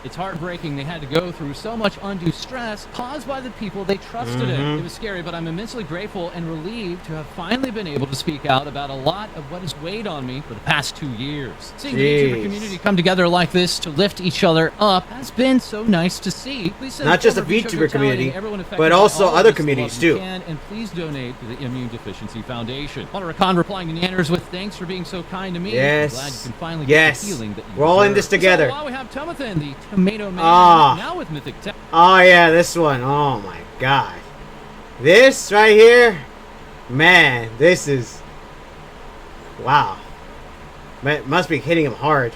It's heartbreaking they had to go through so much undue stress caused by the people they trusted in. It was scary, but I'm immensely grateful and relieved to have finally been able to speak out about a lot of what has weighed on me for the past 2 years. Seeing the YouTuber community come together like this to lift each other up has been so nice to see. Not just the VTuber community, but also other communities too. And please donate to the Immune Deficiency Foundation. Oliver Khan replying to Nanners with thanks for being so kind to me. Yes. I'm glad you can finally get the feeling that you We're all in this together. So while we have Tomathan, the Tomato Man, now with Mythic Tech. Oh yeah, this one. Oh my god. This right here, man, this is, wow. Man, must be hitting him hard.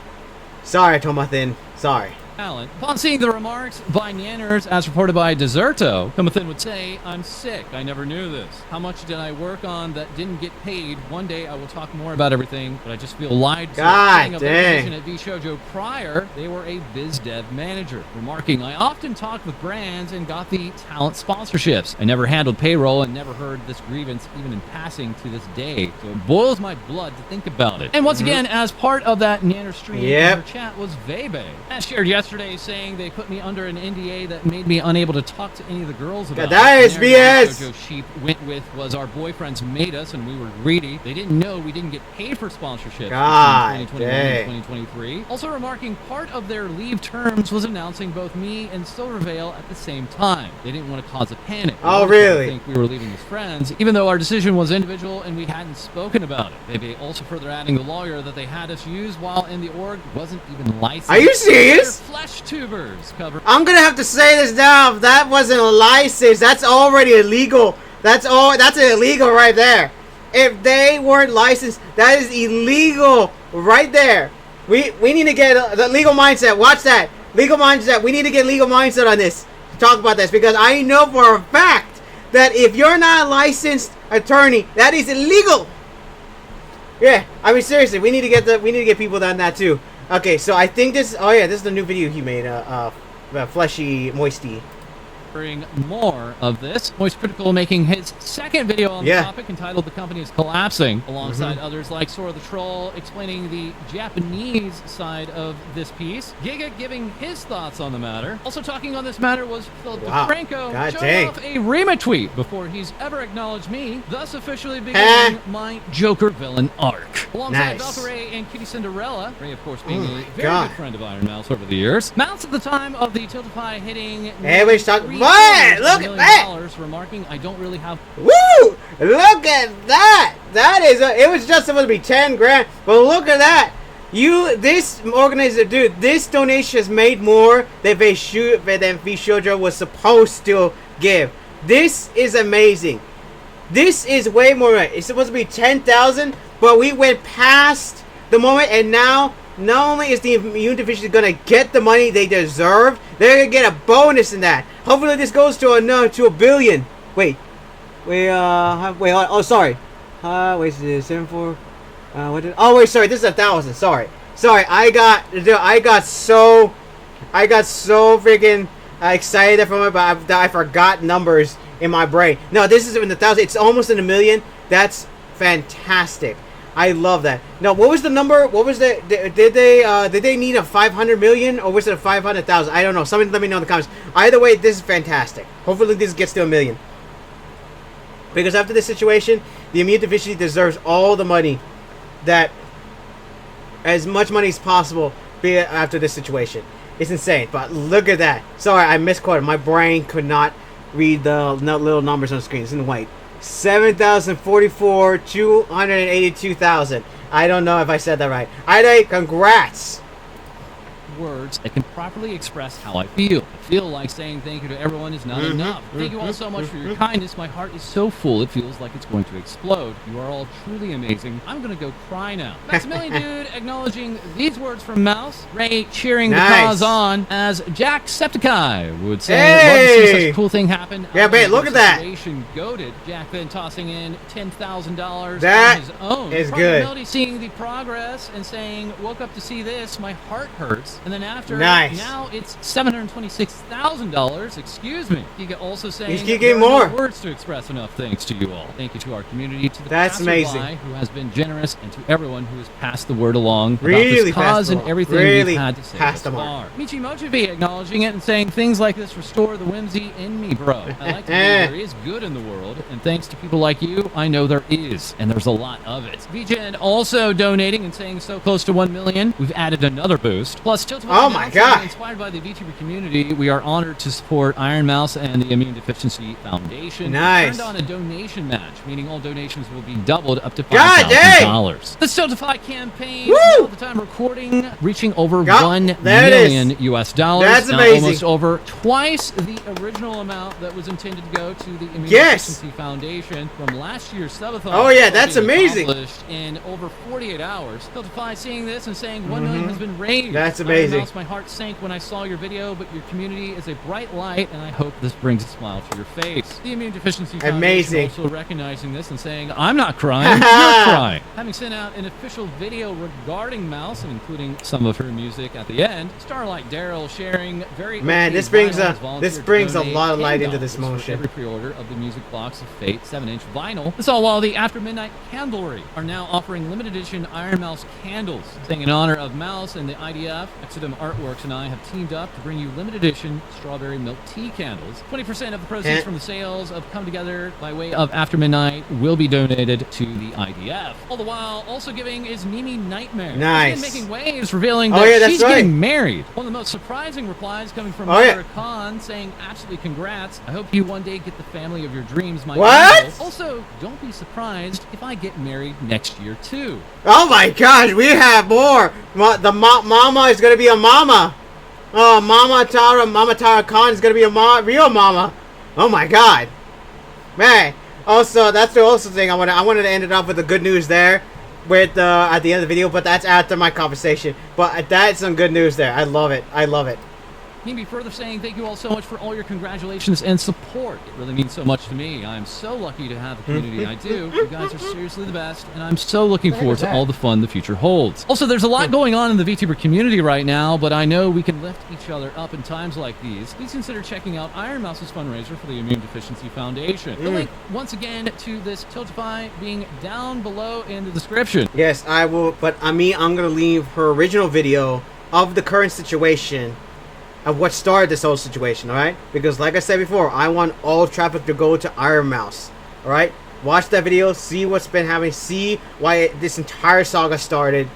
Sorry, Tomathan. Sorry. Upon seeing the remarks by Nanners, as reported by Deserto, Tomathan would say, I'm sick. I never knew this. How much did I work on that didn't get paid? One day I will talk more about everything, but I just feel lied to. God dang. At Vshojo prior, they were a biz dev manager, remarking, I often talked with brands and got the talent sponsorships. I never handled payroll and never heard this grievance even in passing to this day. So it boils my blood to think about it. And once again, as part of that Nanners stream, her chat was Vebe. As shared yesterday, saying they put me under an NDA that made me unable to talk to any of the girls about that is BS. Vshojo Sheep went with was our boyfriends made us and we were greedy. They didn't know we didn't get paid for sponsorship between 2021 and 2023. Also remarking part of their leave terms was announcing both me and Silvervale at the same time. They didn't want to cause a panic. Oh, really? I think we were leaving as friends, even though our decision was individual and we hadn't spoken about it. They also further adding the lawyer that they had us use while in the org wasn't even licensed. Are you serious? Flesh tubers cover. I'm gonna have to say this now. If that wasn't a license, that's already illegal. That's illegal right there. If they weren't licensed, that is illegal right there. We need to get the legal mindset. Watch that. Legal mindset. We need to get legal mindset on this. Talk about this because I know for a fact that if you're not a licensed attorney, that is illegal. Yeah, I mean seriously, we need to get people on that too. Okay, so I think this. Oh yeah, this is the new video he made. Fleshy Moisty. More of this. Moist Critical making his second video on the topic entitled The Company is Collapsing, alongside others like Sora the Troll explaining the Japanese side of this piece. Giga giving his thoughts on the matter. Also talking on this matter was Philip DeFranco showing off a retweet before he's ever acknowledged me, thus officially beginning my Joker villain arc. Alongside Valkyrie and Kitty Cinderella, Ray of course being a very good friend of Iron Mouse over the years. Mouse at the time of the Tiltify hitting what? Look at that! Remarking, I don't really have. Woo! Look at that! That is it was just supposed to be 10 grand, but look at that! This organizer, dude, this donation has made more than Vshojo was supposed to give. This is amazing. This is way more. It's supposed to be 10,000, but we went past the moment, and now. Not only is the Immune Deficiency going to get the money they deserve, they're going to get a bonus in that. Hopefully this goes to a billion. Wait, oh, sorry. Wait, is it 74? Oh, wait, sorry, this is 1,000. Sorry, I got so freaking excited from it, but I forgot numbers in my brain. No, this is in the 1,000. It's almost in a million. That's fantastic. I love that. Now, what was the number? What was the? Did they need a 500 million or was it a 500,000? I don't know. Somebody let me know in the comments. Either way, this is fantastic. Hopefully, this gets to a million. Because after this situation, the Immune Deficiency deserves all the money as much money as possible after this situation. It's insane. But look at that. Sorry, I misquoted. My brain could not read the little numbers on the screen. It's in white. 7,044, 282,000. I don't know if I said that right. Either way, congrats. Words that can properly express how I feel. I feel like saying thank you to everyone is not enough. Thank you all so much for your kindness. My heart is so full, it feels like it's going to explode. You are all truly amazing. I'm going to go cry now. Maximilian Dude acknowledging these words from Mouse. Ray cheering the cause on, as Jack Septiceye would say. Love to see such a cool thing happen. Yeah, babe, look at that. Goated. Jack then tossing in $10,000 that on his own. Is good. Melody seeing the progress and saying, woke up to see this, my heart hurts. And then after, now it's $726,000. Excuse me. He also saying, there are more words to express enough thanks to you all. Thank you to our community, to the That's amazing. who has been generous, and to everyone who has passed the word along really about this cause and everything we've had to say thus far. Michi Mochibi acknowledging it and saying things like this restore the whimsy in me, bro. I like to believe there is good in the world, and thanks to people like you, I know there is, and there's a lot of it. VJN also donating and saying so close to 1 million. We've added another boost. Plus, oh my god! Inspired by the VTuber community, we are honored to support Iron Mouse and the Immune Deficiency Foundation. Nice. Turned on a donation match, meaning all donations will be doubled up to $5,000. The Tiltify campaign, at the time of recording, reaching over $1 million US dollars. That's now amazing. Almost over twice the original amount that was intended to go to the Immune Deficiency Foundation from last year's subathon. Oh yeah, that's amazing. Accomplished in over 48 hours. Tiltify seeing this and saying 1 million has been raised. That's amazing. My heart sank when I saw your video, but your community is a bright light, and I hope this brings a smile to your face. The Immune Deficiency Foundation also recognizing this and saying, I'm not crying, you're crying. Having sent out an official video regarding Mouse and including some of her music at the end, Starlight Daryl sharing very this brings a lot of light into this motion. Every pre-order of the Music Box of Fate 7-inch vinyl. This all while the After Midnight Candlery are now offering limited edition Iron Mouse candles. Saying in honor of Mouse and the IDF, Exodum Artworks and I have teamed up to bring you limited edition strawberry milk tea candles. 20% of the proceeds from the sales of Come Together by way of After Midnight will be donated to the IDF. All the while, also giving is Mimi Nightmare. Nice. She's been making waves, revealing that she's getting married. One of the most surprising replies coming from Mara Khan saying, absolutely congrats. I hope you one day get the family of your dreams, my angel. Also, don't be surprised if I get married next year too. Oh my gosh, we have more. The mama is gonna be a mama. Oh, Mama Tara Khan is gonna be a real mama. Oh my god, man. Also, that's the also thing I wanted to end it off with the good news there, with at the end of the video. But that's after my conversation. But that's some good news there. I love it. I love it. Maybe further saying thank you all so much for all your congratulations and support. It really means so much to me. I'm so lucky to have the community I do. You guys are seriously the best, and I'm so looking forward to all the fun the future holds. Also, there's a lot going on in the VTuber community right now, but I know we can lift each other up in times like these. Please consider checking out Iron Mouse's fundraiser for the Immune Deficiency Foundation. The link, once again, to this Tiltify being down below in the description. Yes, I will, but I'm going to leave her original video of the current situation of what started this whole situation, alright? Because like I said before, I want all traffic to go to Iron Mouse, alright? Watch that video, see what's been happening, see why this entire saga started,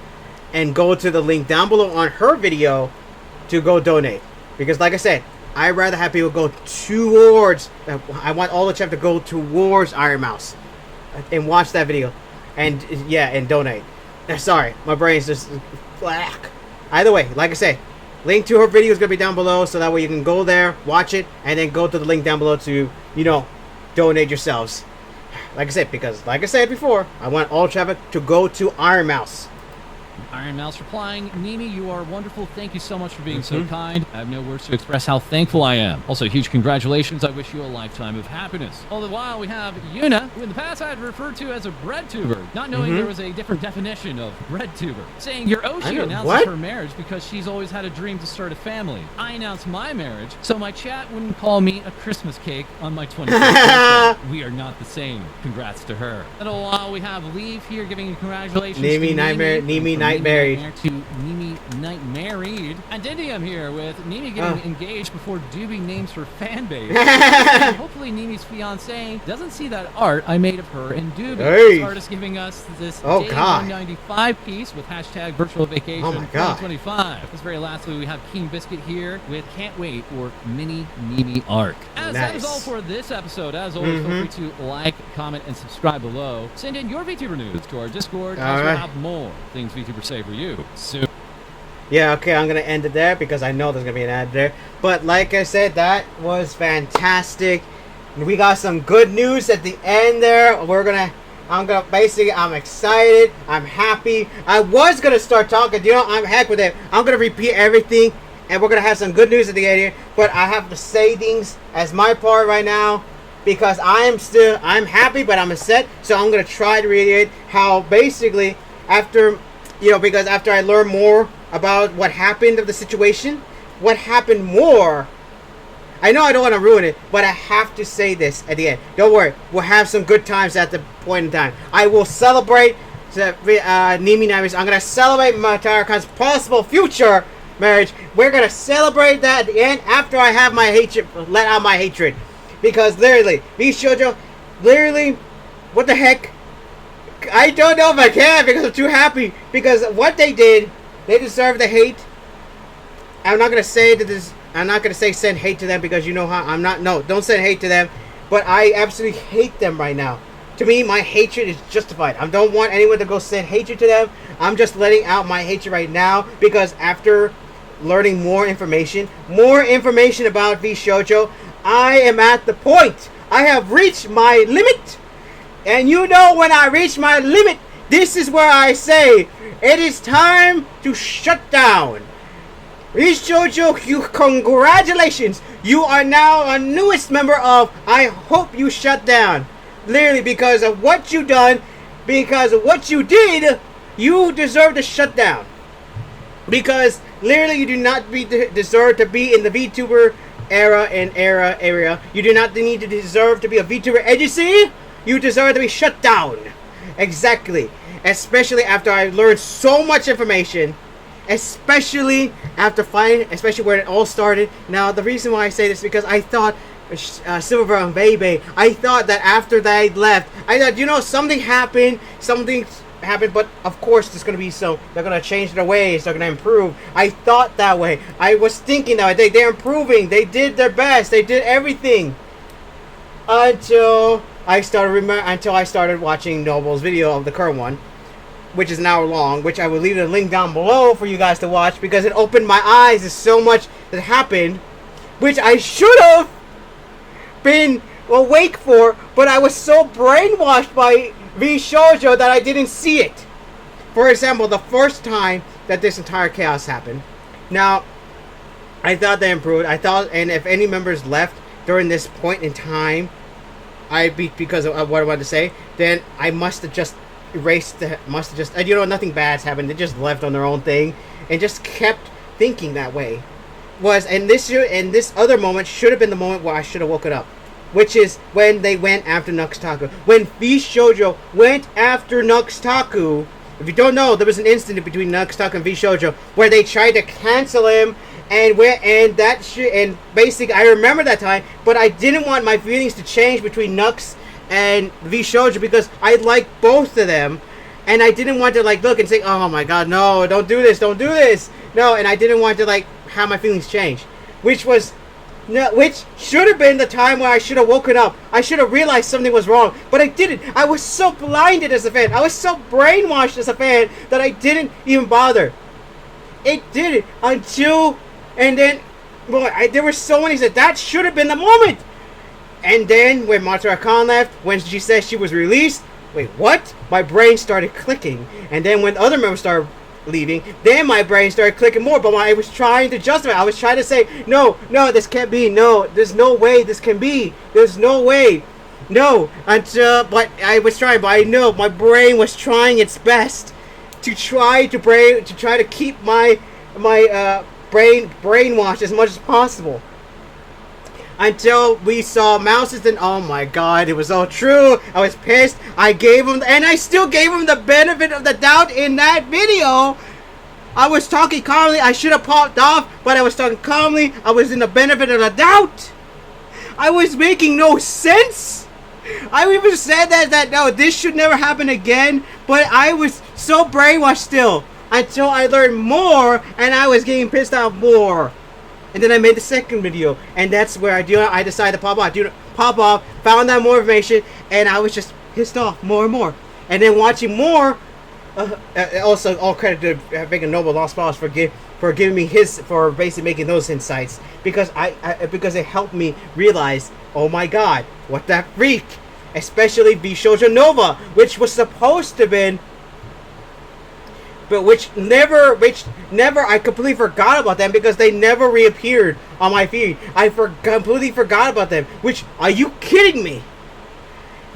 and go to the link down below on her video to go donate. Because like I said, I'd rather have people go towards, I want all the traffic to go towards Iron Mouse. And watch that video. And yeah, and donate. Sorry, my brain's just black. Either way, like I say, link to her video is going to be down below, so that way you can go there, watch it, and then go to the link down below to, donate yourselves. Like I said, because, like I said before, I want all traffic to go to Iron Mouse. Iron Mouse replying, Nimi, you are wonderful. Thank you so much for being so kind. I have no words to express how thankful I am. Also, huge congratulations. I wish you a lifetime of happiness. All the while, we have Yuna, who in the past I had referred to as a bread tuber, not knowing there was a different definition of bread tuber. Saying, your Oshi announces her marriage because she's always had a dream to start a family. I announced my marriage, so my chat wouldn't call me a Christmas cake on my 25th birthday. We are not the same. Congrats to her. And all the while, we have Leave here giving congratulations Nimi Night Married to Nimi Night Married. Addendum here with Nimi getting engaged before Doobie names her fan base. And hopefully Nimi's fiance doesn't see that art I made of her and Doobie. This artist giving us this day 195 piece with hashtag virtual vacation 2025. This very lastly, we have King Biscuit here with Can't Wait for Mini Nimi Arc. That is all for this episode. As always, feel free to like, comment, and subscribe below. Send in your VTuber news to our Discord as we'll have more things VTubers say for you soon. Yeah, okay, I'm gonna end it there because I know there's gonna be an ad there. But like I said, that was fantastic. We got some good news at the end there. I'm excited. I'm happy. I was gonna start talking. I'm heck with it. I'm gonna repeat everything, and we're gonna have some good news at the end here. But I have to say things as my part right now because I'm happy, but I'm upset. So I'm gonna try to reiterate how basically because after I learn more about what happened of the situation, what happened more. I know I don't want to ruin it, but I have to say this at the end. Don't worry, we'll have some good times at the point in time. I will celebrate Nimi Namis. I'm gonna celebrate Matarakan's possible future marriage. We're gonna celebrate that at the end after I have my hatred, let out my hatred, because literally, Vshojo, literally, what the heck? I don't know if I can because I'm too happy. Because what they did, they deserve the hate. I'm not gonna say that this. I'm not gonna say send hate to them because you know how I'm not. No, don't send hate to them. But I absolutely hate them right now. To me, my hatred is justified. I don't want anyone to go send hatred to them. I'm just letting out my hatred right now because after learning more information about Vshojo, I am at the point. I have reached my limit. And you know when I reach my limit, this is where I say, it is time to shut down. Vshojo, congratulations. You are now a newest member of I Hope You Shut Down. Literally, because of what you done, because of what you did, you deserve to shut down. Because literally you do not deserve to be in the VTuber area. You do not need to deserve to be a VTuber agency. You deserve to be shut down. Exactly. Especially after I learned so much information. Especially where it all started. Now, the reason why I say this is because I thought Silver and Bebe, I thought that after they left, I thought, something happened, but of course there's going to be they're going to change their ways, they're going to improve. I thought that way. I was thinking that way. They're improving. They did their best. They did everything. Until I started watching Noble's video of the current one, which is an hour long, which I will leave the link down below for you guys to watch because it opened my eyes to so much that happened, which I should have been awake for, but I was so brainwashed by Vshojo that I didn't see it. For example, the first time that this entire chaos happened. Now, I thought they improved. And if any members left during this point in time, because of what I wanted to say, then I must have just nothing bad's happened. They just left on their own thing and just kept thinking that way. And this other moment should have been the moment where I should have woken up, which is when they went after Nuxtaku. When Vshojo went after Nuxtaku, if you don't know, there was an incident between Nuxtaku and Vshojo where they tried to cancel him. And basically, I remember that time, but I didn't want my feelings to change between Nux and Vshojo because I like both of them, and I didn't want to look and say, "Oh my God, no! Don't do this! Don't do this!" No, and I didn't want to have my feelings change, which should have been the time where I should have woken up. I should have realized something was wrong, but I didn't. I was so blinded as a fan. I was so brainwashed as a fan that I didn't even bother. It did it and then, there were so many that should have been the moment. And then when Matara-kan left, when she said she was released, wait, what? My brain started clicking. And then when other members started leaving, then my brain started clicking more. But I was trying to justify. I was trying to say, no, this can't be. No, there's no way this can be. There's no way. No. But I was trying. But I know my brain was trying its best to try to keep my brainwashed as much as possible. Until we saw Mouse's, and oh my God, it was all true. I was pissed. I still gave him the benefit of the doubt in that video. I was talking calmly. I should have popped off, but I was talking calmly. I was in the benefit of the doubt. I was making no sense. I even said that no, this should never happen again, but I was so brainwashed still. Until I learned more, and I was getting pissed off more. And then I made the second video, and that's where I decided to pop off, found out more information, and I was just pissed off more and more. And then watching more, also all credit to Big and Noble Lost Balls for for giving me for basically making those insights, because because it helped me realize, oh my god, what that freak, especially Vshojo Nova, which was supposed to have been, but which never, I completely forgot about them because they never reappeared on my feed. I completely forgot about them. Which, are you kidding me?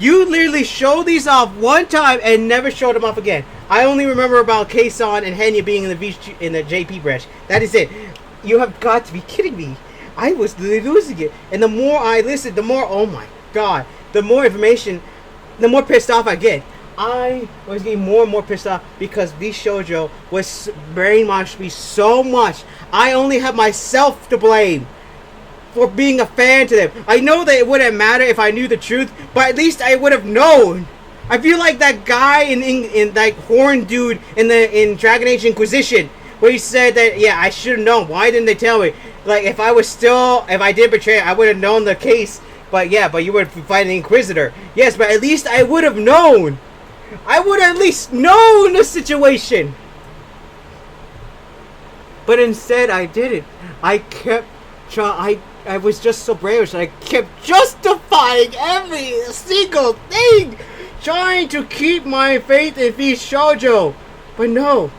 You literally showed these off one time and never showed them off again. I only remember about Kason and Henya being in the JP branch. That is it. You have got to be kidding me. I was literally losing it. And the more I listened, the more, oh my god, the more information, the more pissed off I get. I was getting more and more pissed off because Vshojo was brainwashed me so much. I only have myself to blame for being a fan to them. I know that it wouldn't matter if I knew the truth, but at least I would have known. I feel like that guy in that horn dude in Dragon Age Inquisition, where he said that, yeah, I should have known. Why didn't they tell me? Like, if I did betray, I would have known the case. But yeah, but you would fight an Inquisitor. Yes, but at least I would have known. I would have at least known the situation. But instead, I didn't. I kept trying. I was just so brainwashed. I kept justifying every single thing, trying to keep my faith in Vshojo. But no.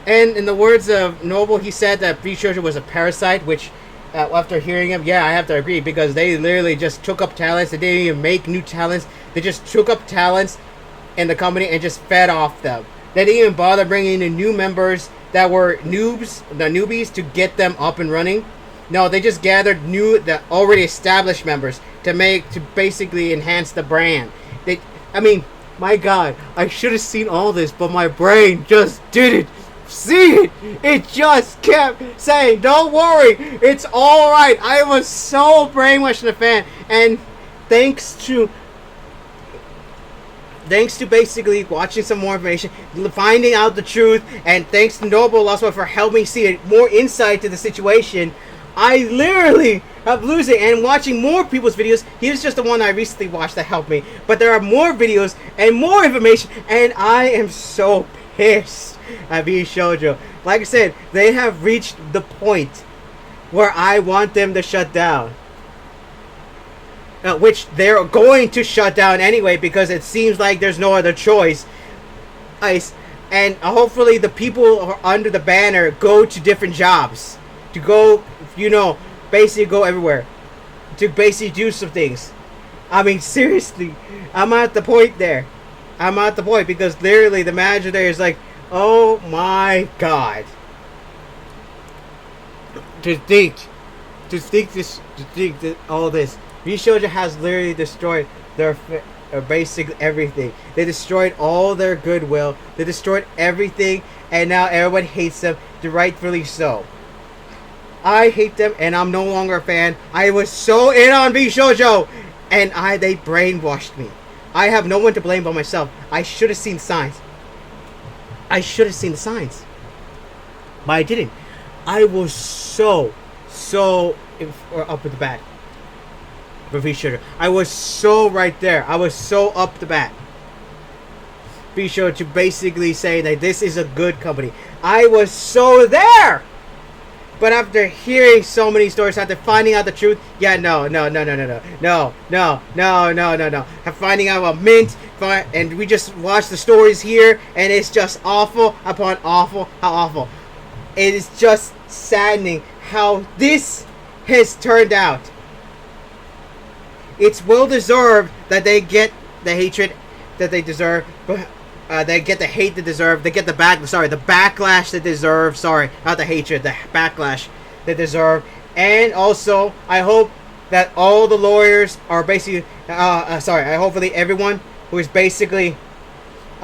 And in the words of Noble, he said that Vshojo was a parasite, which, after hearing him, yeah, I have to agree, because they literally just took up talents. They didn't even make new talents. They just took up talents in the company and just fed off them. They didn't even bother bringing in new members that were newbies to get them up and running. No, they just gathered the already established members to basically enhance the brand. I mean, my god, I should have seen all this, but my brain just didn't see it. It just kept saying, don't worry, it's alright. I was so brainwashed in the fan, and thanks to basically watching some more information, finding out the truth, and thanks to Noble also for helping see more insight to the situation, I literally am losing. And watching more people's videos, he was just the one I recently watched that helped me, but there are more videos and more information, and I am so pissed at Vshojo. Like I said, they have reached the point where I want them to shut down. Which they're going to shut down anyway, because it seems like there's no other choice. And hopefully the people under the banner go to different jobs. To go, basically go everywhere. To basically do some things. I mean, seriously, I'm at the point there. I'm at the point because literally the manager there is like, oh my god. To think all this. Vshojo has literally destroyed their basic everything. They destroyed all their goodwill. They destroyed everything, and now everyone hates them, rightfully so. I hate them, and I'm no longer a fan. I was so in on Vshojo, and they brainwashed me. I have no one to blame but myself. I should have seen signs. I should have seen the signs, but I didn't. I was so up with the bat. Vshojo. I was so right there. I was so up the bat. Vshojo to basically say that this is a good company. I was so there. But after hearing so many stories, after finding out the truth, yeah, no. Finding out about Mint, and we just watched the stories here, and it's just awful upon awful, how awful. It is just saddening how this has turned out. It's well deserved that they get the hatred that they deserve, but they get the hate they deserve. They get the backlash they deserve. Sorry, not the hatred, the backlash they deserve. And also, I hope that all the lawyers are basically, hopefully everyone who is basically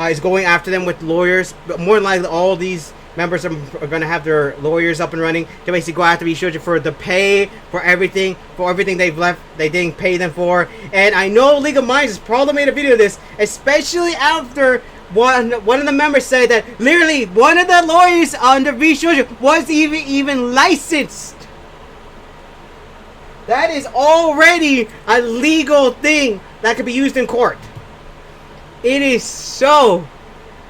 is going after them with lawyers, but more than likely all these members are going to have their lawyers up and running to basically go after Vshojo for the pay, for everything they've left, they didn't pay them for. And I know League of Minds has probably made a video of this, especially after one of the members said that literally one of the lawyers under Vshojo was even licensed. That is already a legal thing that could be used in court. It is so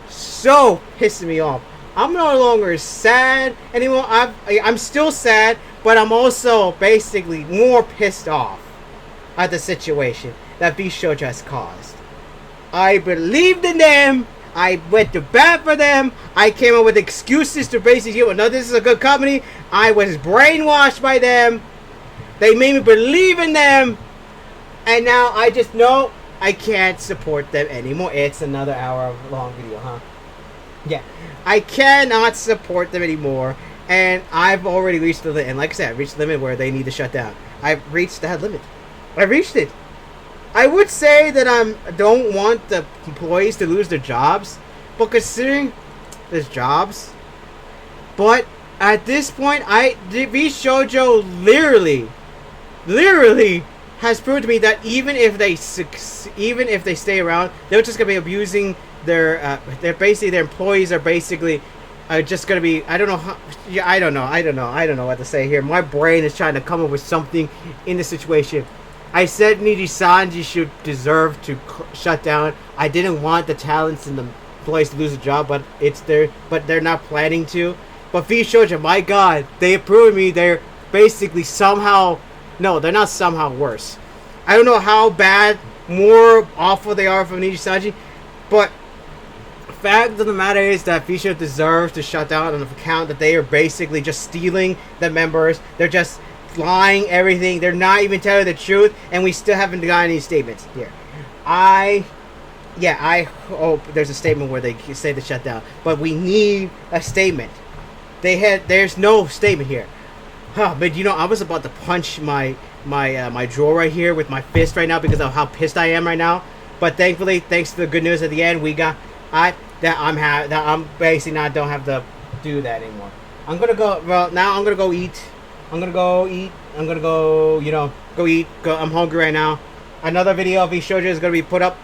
pissing me off. I'm no longer sad anymore. I'm still sad, but I'm also basically more pissed off at the situation that Vshojo has caused. I believed in them. I went to bat for them. I came up with excuses to basically, no, this is a good company. I was brainwashed by them. They made me believe in them. And now I just know I can't support them anymore. It's another hour long video, huh? Yeah. I cannot support them anymore. And I've already reached the limit. And like I said, I've reached the limit where they need to shut down. I've reached that limit. I've reached it. I would say that I don't want the employees to lose their jobs. But considering there's jobs. But at this point, Vshojo literally has proved to me that even if they stay around, they're just gonna be abusing their employees are basically just gonna be, I don't know how, yeah, I don't know what to say here. My brain is trying to come up with something in the situation. I said Nijisanji should deserve to shut down. I didn't want the talents and the employees to lose a job, but they're not planning to. But Vshojo, my God, they approved me. They're basically somehow, no, they're not somehow worse. I don't know how bad, more awful they are from Nijisanji, but the fact of the matter is that Vshojo deserves to shut down on the account that they are basically just stealing the members. They're just lying everything. They're not even telling the truth, and we still haven't gotten any statements here. I hope there's a statement where they say to shut down, but we need a statement. There's no statement here. But I was about to punch my drawer right here with my fist right now because of how pissed I am right now. But thankfully, thanks to the good news at the end, I'm basically not don't have to do that anymore. I'm gonna go. Well, now I'm gonna go eat. I'm gonna go eat. Go eat. I'm hungry right now. Another video of Vshojo is gonna be put up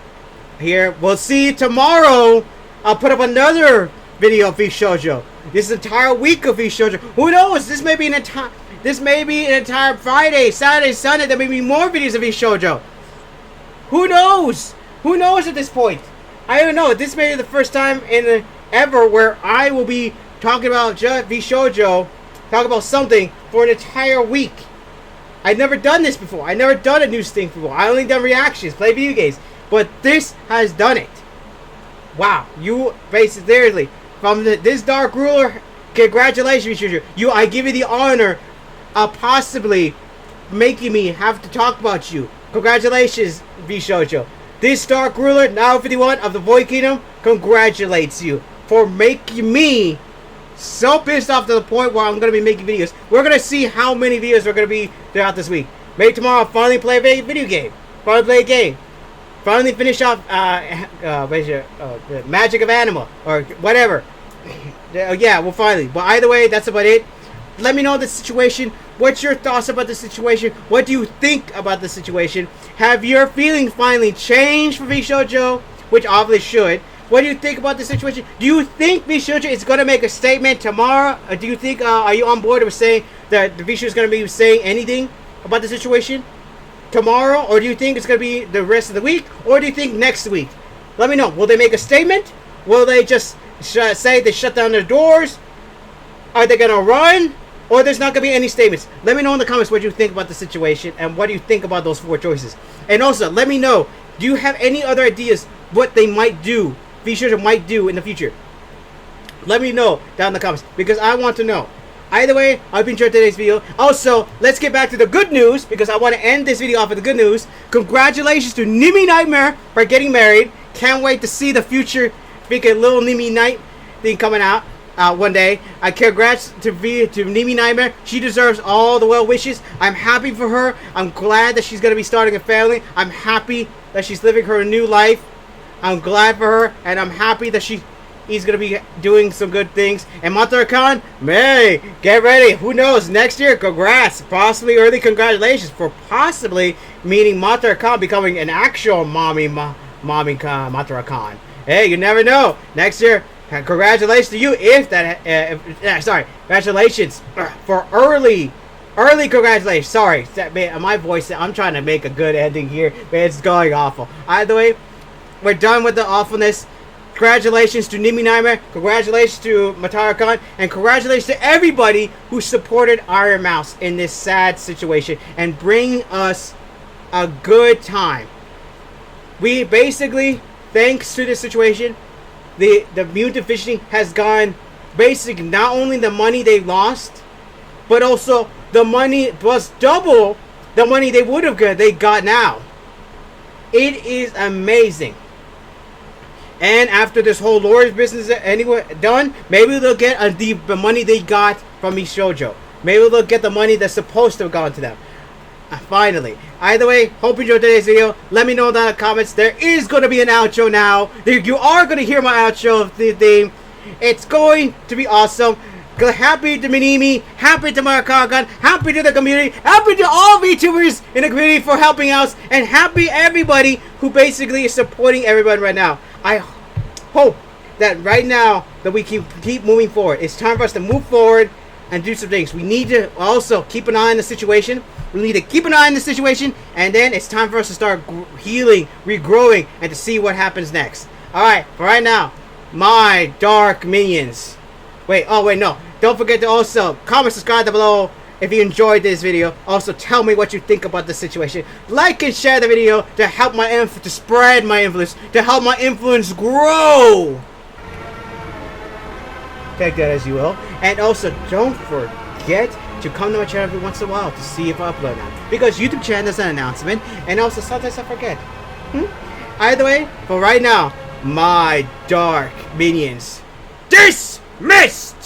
here. We'll see you tomorrow. I'll put up another video of Vshojo. This entire week of Vshojo. Who knows? This may be an entire Friday, Saturday, Sunday. There may be more videos of Vshojo. Who knows? Who knows at this point? I don't know. This may be the first time ever where I will be talking about Vshojo, talk about something for an entire week. I've never done this before. I've never done a news thing before. I only done reactions, play video games. But this has done it. Wow. You basically, from this Dark Ruler, congratulations, Vshojo. I give you the honor of possibly making me have to talk about you. Congratulations, Vshojo. This Dark Ruler, now 51 of the Void Kingdom, congratulates you for making me so pissed off to the point where I'm going to be making videos. We're going to see how many videos are going to be throughout this week. Maybe tomorrow I'll finally play a video game. Finally play a game. Finally finish off the Magic of Anima or whatever. Yeah, well, finally. But either way, that's about it. Let me know the situation. What's your thoughts about the situation? What do you think about the situation? Have your feelings finally changed for Vshojo? Which obviously should. What do you think about the situation? Do you think Vshojo is going to make a statement tomorrow? Or do you think, are you on board with saying that Vshojo is going to be saying anything about the situation tomorrow? Or do you think it's going to be the rest of the week? Or do you think next week? Let me know. Will they make a statement? Will they just say they shut down their doors? Are they going to run? Or there's not going to be any statements? Let me know in the comments what you think about the situation and what do you think about those 4 choices. And also, let me know, do you have any other ideas what they might do, Vshojo might do in the future? Let me know down in the comments because I want to know. Either way, I hope you enjoyed today's video. Also, let's get back to the good news because I want to end this video off with the good news. Congratulations to Nimi Nightmare for getting married. Can't wait to see the future freaking little Nimi Night thing coming out. One day. Congrats to Nimi Nightmare. She deserves all the well wishes. I'm happy for her. I'm glad that she's going to be starting a family. I'm happy that she's living her new life. I'm glad for her, and I'm happy that he's going to be doing some good things. And Matara-kan, May, get ready. Who knows? Next year, congrats. Possibly early congratulations for possibly meeting Matara-kan becoming an actual mommy Matara-kan. Hey, you never know. Next year, congratulations to you congratulations for early congratulations. Sorry, my voice, I'm trying to make a good ending here, but it's going awful. Either way, we're done with the awfulness. Congratulations to Nimi Nightmare, congratulations to Matara Khan, and congratulations to everybody who supported Iron Mouse in this sad situation and bring us a good time. We basically, thanks to this situation, the mutant fishing has gone basically not only the money they lost, but also the money plus double the money they would have got now. It is amazing. And after this whole Lord's business anyway done, maybe they'll get the money they got from Vshojo. Maybe they'll get the money that's supposed to have gone to them. Finally. Either way, hope you enjoyed today's video. Let me know down in the comments. There is going to be an outro now. You are going to hear my outro theme. It's going to be awesome. Happy to Minimi, happy to Marakagan, happy to the community, happy to all VTubers in the community for helping out, and happy everybody who basically is supporting everybody right now. I hope that right now that we keep moving forward. It's time for us to move forward and do some things. We need to also keep an eye on the situation. We need to keep an eye on the situation, and then it's time for us to start healing, regrowing, and to see what happens next. Alright, for right now, my dark minions. Wait, no. Don't forget to also comment, subscribe down below if you enjoyed this video. Also, tell me what you think about the situation. Like and share the video to help to spread my influence, to help my influence grow. Take that as you will. And also, don't forget to come to my channel every once in a while to see if I upload now. Because YouTube channel is an announcement, and also sometimes I forget. Either way, for right now, my dark minions, dismissed!